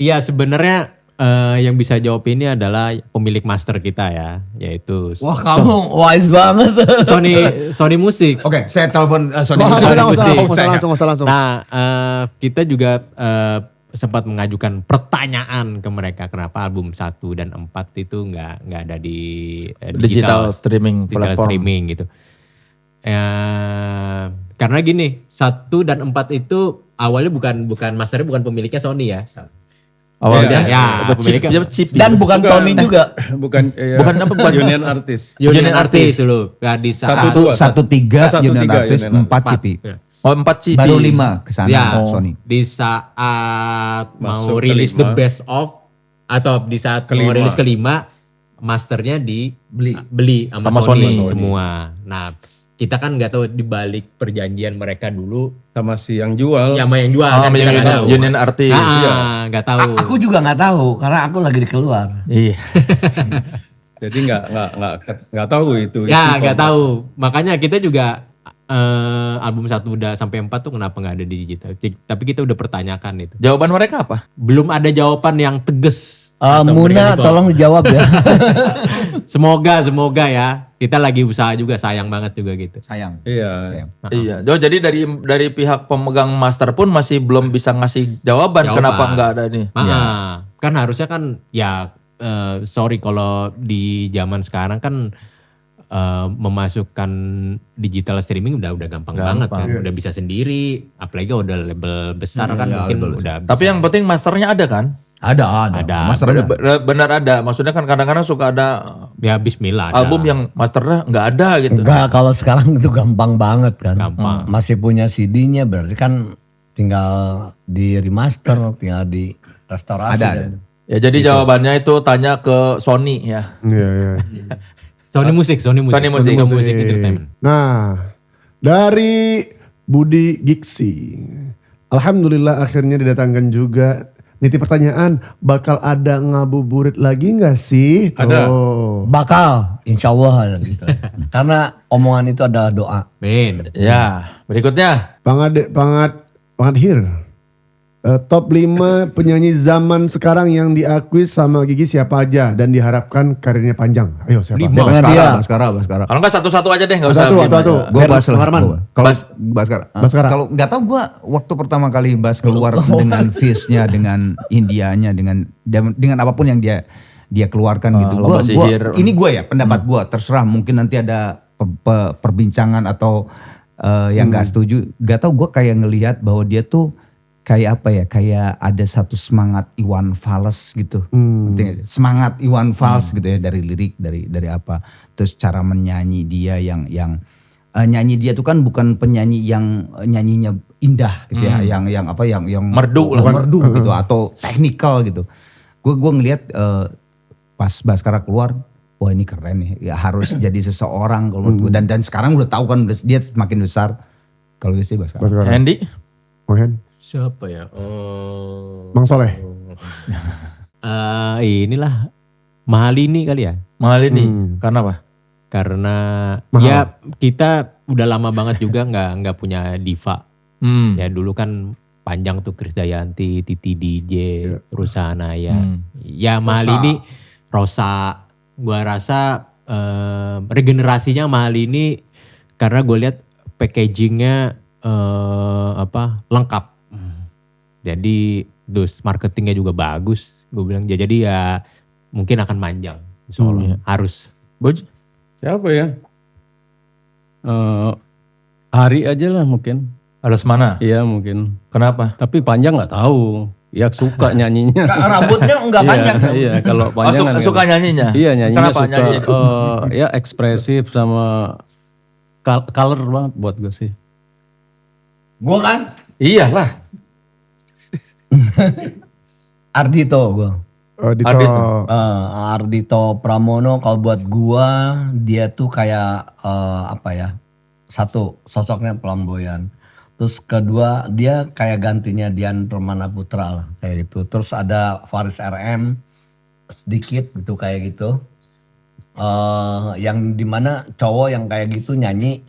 Iya sebenarnya yang bisa jawab ini adalah pemilik master kita ya, yaitu Wah kamu wise banget. Sony Music. Oke, saya telepon Sony. Wah, Music. langsung. Nah, kita juga sempat mengajukan pertanyaan ke mereka kenapa album 1 dan 4 itu nggak ada di Digital streaming digital platform. streaming gitu. Karena gini, 1 dan 4 itu awalnya bukan masternya, bukan pemiliknya Sony ya. Awalnya Ya, pemiliknya dia chip. Dan bukan Tony juga. Bukan Bukan apa, bukan. Union Artist. Union Artist dulu. Nah, di saat 1-3 1-3 Union Artist, Union 4 CP. Ya. Oh 4 chip. Baru 5 kesana Ya, Sony. di saat mau Masuk rilis the kelima. best of atau di saat mau Kelima. rilis kelima, masternya beli sama Sama Sony, Sony. semua. Nah, kita kan nggak tahu di balik perjanjian mereka dulu Sama si yang jual. sama yang jual Oh, kan kita nggak tahu. Union Artist. Nggak tahu. Aku juga nggak tahu karena aku lagi di keluar. Iya. Jadi nggak tahu itu. Ya isi nggak kontrak. tahu. Makanya kita juga album 1 udah sampai 4 tuh kenapa nggak ada di digital? Tapi kita udah pertanyakan itu. Jawaban mereka apa? Belum ada jawaban yang tegas Muna tolong dijawab ya. Semoga ya. Kita lagi usaha juga, sayang banget juga gitu. Sayang. Iya. Iya. Jadi dari pihak pemegang master pun masih belum bisa ngasih jawaban. Kenapa nggak ada nih. Kan harusnya kan ya sorry kalau di zaman sekarang kan memasukkan digital streaming udah gampang banget kan. Udah bisa sendiri, apalagi udah label besar kan mungkin udah bisa. Tapi yang penting masternya ada kan? Ada. Master ada. Benar ada. Maksudnya kan kadang-kadang suka ada Ya bismillah ada. album yang masternya nggak ada gitu. Enggak, kalau sekarang itu gampang banget kan. Gampang. Masih punya CD-nya berarti kan tinggal di remaster, tinggal di restorasi. Ada. Ya jadi jawabannya itu tanya ke Sony ya. Iya. Sony Music Entertainment. Nah, dari Budi Giksi. Alhamdulillah akhirnya didatangkan juga. Niti pertanyaan, bakal ada ngabuburit lagi nggak sih? Ada. Tuh. Bakal, insya Allah gitu. Karena omongan itu adalah doa. Men. Ya, berikutnya. Pangadhir. Top 5 penyanyi zaman sekarang yang diakui sama Gigi siapa aja dan diharapkan karirnya panjang. Ayo siapa? Lima. Baskara. Kalau nggak satu-satu aja deh, nggak usah. Satu. Gue bahas lah. Harman. Kalau Baskara. Baskara. Kalau nggak tahu gue waktu pertama kali Bas keluar dengan face-nya, dengan Indianya, dengan apapun yang dia keluarkan gitu. Lomba sihir. Ini gue ya pendapat gue. Terserah mungkin nanti ada perbincangan atau yang nggak setuju. Gak tahu gue kayak ngelihat bahwa dia tuh kayak apa ya, kayak ada satu semangat Iwan Fals gitu. Semangat Iwan Fals gitu ya, dari lirik, dari apa. Terus cara menyanyi dia yang nyanyi dia tuh kan bukan penyanyi yang nyanyinya indah gitu ya, yang Merdu lah. merdu gitu atau teknikal gitu. Gue ngelihat pas Baskara keluar, wah ini keren nih, ya harus jadi seseorang kalau menurut gue. Dan sekarang udah tahu kan dia makin besar. Kalau gue sih Baskara. Andy? Mungkin. Siapa ya? Bang Soleh. Inilah Mahalini kali ya. Mahalini. Karena apa? Karena Mahal. ya kita udah lama banget juga nggak punya diva. Ya dulu kan panjang tuh Krisdayanti, Titi DJ, Rusa Anaya. Ya Mahalini, Rosa. Gua rasa regenerasinya Mahalini karena gue lihat packagingnya lengkap. Jadi terus marketingnya juga bagus. Gue bilang jadi ya mungkin akan manjang. Insya Allah harus. Boj? Siapa ya? Hari aja lah mungkin. Alas mana? Iya mungkin. Kenapa? Tapi panjang nggak tahu. Ya suka nyanyinya. Rambutnya enggak panjang. Iya kalau panjang kan suka nyanyinya? Iya nyanyinya Kenapa suka. nyanyi? Ya ekspresif sama color banget buat gue sih. Gue kan Iyalah. Ardito gue. Ardito. Ardito Pramono kalau buat gua dia tuh kayak satu sosoknya flamboyan. Terus kedua dia kayak gantinya Dian Permana Putra lah kayak gitu. Terus ada Faris RM sedikit gitu kayak gitu. Yang dimana cowok yang kayak gitu nyanyi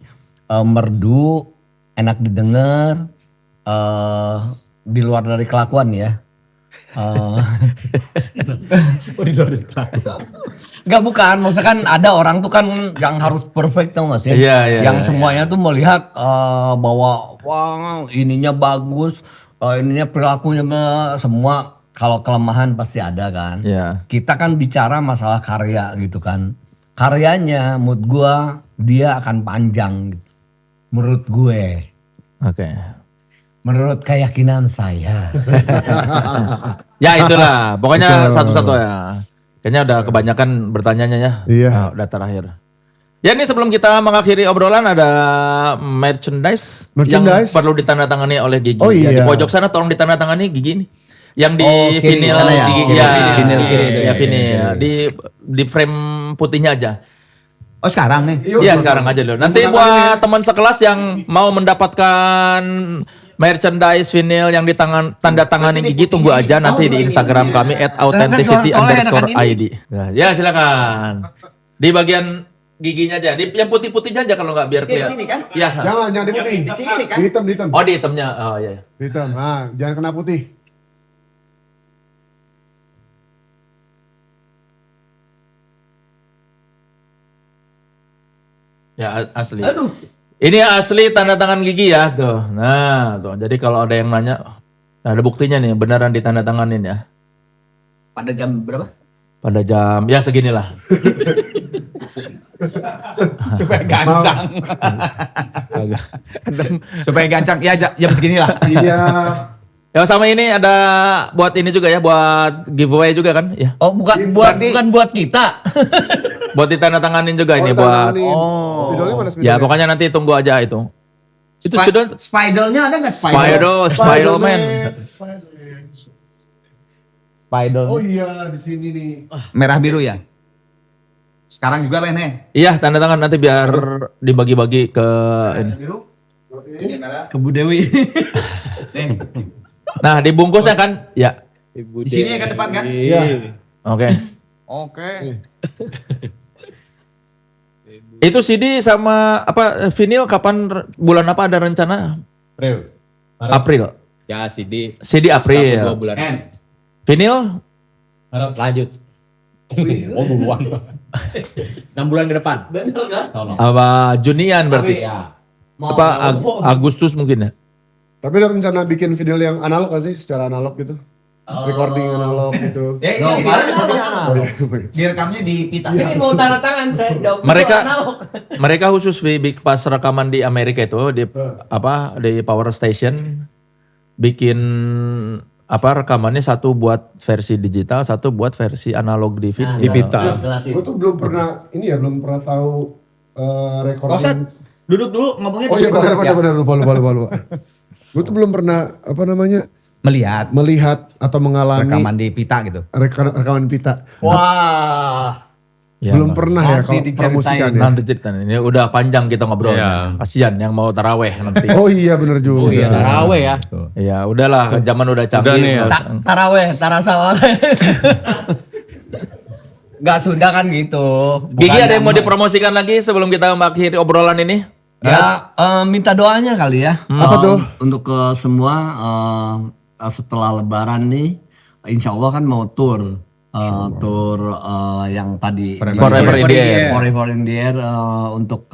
merdu, enak didengar, di luar dari kelakuan ya. Di luar dari kelakuan. Enggak bukan, maksudnya kan ada orang tuh kan yang harus perfect tau gak sih? Iya, yang semuanya tuh melihat bahwa wah ininya bagus, ininya perilakunya semua. Kalau kelemahan pasti ada kan. Iya. Kita kan bicara masalah karya gitu kan. Karyanya menurut gua dia akan panjang gitu. Menurut gue. Oke. Menurut keyakinan saya. Ya itulah, pokoknya satu-satu ya. Kayaknya udah kebanyakan bertanyanya ya. Iya. Nah, udah terakhir. Ya ini sebelum kita mengakhiri obrolan ada merchandise yang perlu ditandatangani oleh Gigi. Oh, Ya, di iya. pojok sana tolong ditandatangani Gigi nih. Yang di kiri vinyl sana ya? di Oh, ya, vinyl kiri itu ya, ya. vinyl. Di frame putihnya aja. Oh sekarang nih? Iya sekarang aja dulu. Nanti buat teman sekelas yang mau mendapatkan merchandise vinyl yang tanda tangani Gigi, tunggu aja nanti di Instagram kami @authenticity_id. Ya silakan. Di bagian giginya aja, di yang putih-putihnya aja kalau nggak biar kelihatan. sini kan? Ya. Jangan di putih. Di sini kan? Di hitam. Oh di hitamnya, oh iya. Di hitam. Jangan kena putih. Ya asli. Ini asli tanda tangan Gigi ya tuh. Nah tuh. Jadi kalau ada yang nanya, nah ada buktinya nih beneran ditanda tanganin ya. Pada jam berapa? Pada jam ya seginilah. Supaya gancang. Supaya gancang. Ya jam segini lah. Iya. Ya sama ini ada buat ini juga ya, buat giveaway juga kan? Ya. Oh, bukan buat kita. Buat ditandatanganin juga ini buat. Spidolnya mana Ya pokoknya nanti tunggu aja itu. Itu spidol. Spidolnya ada nggak Spider-Man. Spidol. Oh iya di sini nih. Merah biru ya. Sekarang juga Len. Iya tanda tangan nanti biar dibagi-bagi ke ini. Ke Bu Dewi. Nah dibungkusnya kan? Ya. Di sini ya ke depan kan? Iya. Oke. Oke. Itu CD sama apa vinyl kapan bulan apa ada rencana? April. Ya CD. CD 1-2 April. bulan. Vinyl Lanjut. Oh buruan. 6 bulan ke depan. Bener kan? apa Junian berarti? Ya. Apa Agustus mungkin ya? Tapi ada rencana bikin video yang analog gak sih? Secara analog gitu. Recording analog gitu. Ya ini direkamnya di pita. Ini mau tanda tangan saya jawab. Mereka khusus pas rekaman di Amerika itu di Power Station bikin rekamannya satu buat versi digital, satu buat versi analog di video. Di pita. Gue tuh belum pernah tahu recording. Duduk dulu ngomongnya Oh iya benar lupa. Gue tuh belum pernah melihat atau mengalami rekaman di pita gitu. rekaman pita. Wah. Ya, belum pernah ya kalau promosikan ya. Nanti ceritain ini udah panjang kita ngobrol. Kasihan yang mau taraweh nanti. Oh iya benar juga. Oh iya taraweh ya. Ya udahlah zaman udah canggih. Udah nih ya. Taraweh, tarasawale. Gak Sunda kan gitu. Gigi ada yang mau dipromosikan lagi sebelum kita mengakhiri obrolan ini? Ya minta doanya kali ya. Apa tuh? Untuk ke semua setelah Lebaran nih, Insya Allah kan mau tour yang tadi Forever in the Air. Forever in the Air, untuk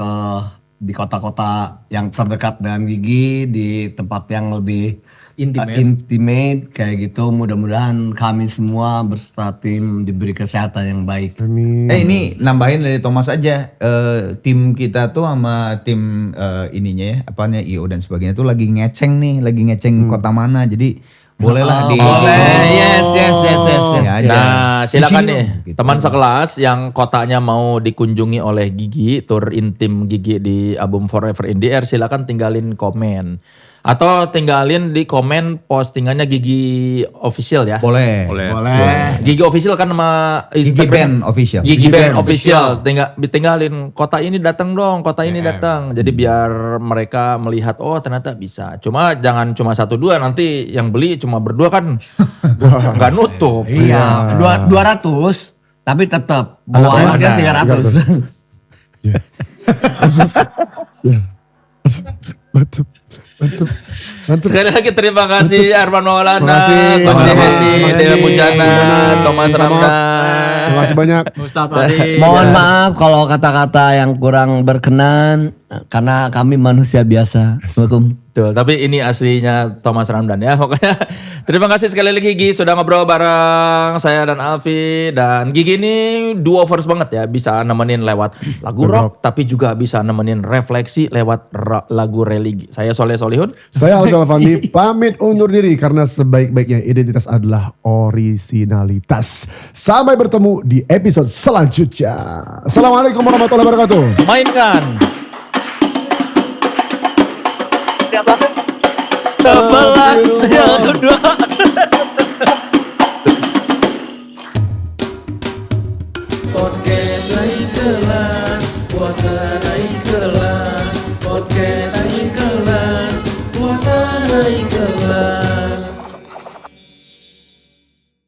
di kota-kota yang terdekat dengan Gigi, di tempat yang lebih intimate kayak gitu. Mudah-mudahan kami semua berserta tim diberi kesehatan yang baik. Ini nambahin dari Thomas aja. Tim kita tuh sama tim ininya ya, apanya IO dan sebagainya tuh lagi ngeceng kota mana. Jadi bolehlah di Yes. Ya, Nah silakan Di sini nih gitu. teman sekelas yang kotanya mau dikunjungi oleh Gigi, tour intim Gigi di album Forever in the Air, silakan tinggalin komen. Atau tinggalin di komen postingannya Gigi Official ya. boleh. Gigi Official kan nama Gigi Band Official. Gigi Band Official. Tinggalin kota ini datang dong, kota ini datang. Jadi biar mereka melihat oh ternyata bisa. Cuma jangan cuma 1-2, nanti yang beli cuma berdua kan nggak nutup. Iya, 200 tapi tetap bawa anaknya 300. Mantap. Sekali lagi terima kasih Arman Maulana, Terima kasih. Kosti Sama-sama. Hendi, Dewa Pucana, Thomas Ramdan. Terima kasih banyak. Ustadz Adi. Mohon maaf kalau kata-kata yang kurang berkenan karena kami manusia biasa. Assalamualaikum. Betul, tapi ini aslinya Thomas Ramdan ya. Pokoknya terima kasih sekali lagi Gigi sudah ngobrol bareng saya dan Alfi. Dan Gigi ini duo-verse banget ya, bisa nemenin lewat lagu rock tapi juga bisa nemenin refleksi lewat lagu religi. Saya Soleh Solihun. Saya Alfi Alfandi pamit undur diri karena sebaik-baiknya identitas adalah orisinalitas. Sampai bertemu di episode selanjutnya. Assalamualaikum warahmatullahi wabarakatuh. Mainkan. Sebelah yang kedua. Podcast naik kelas, puasa naik kelas. Podcast naik kelas, puasa naik kelas.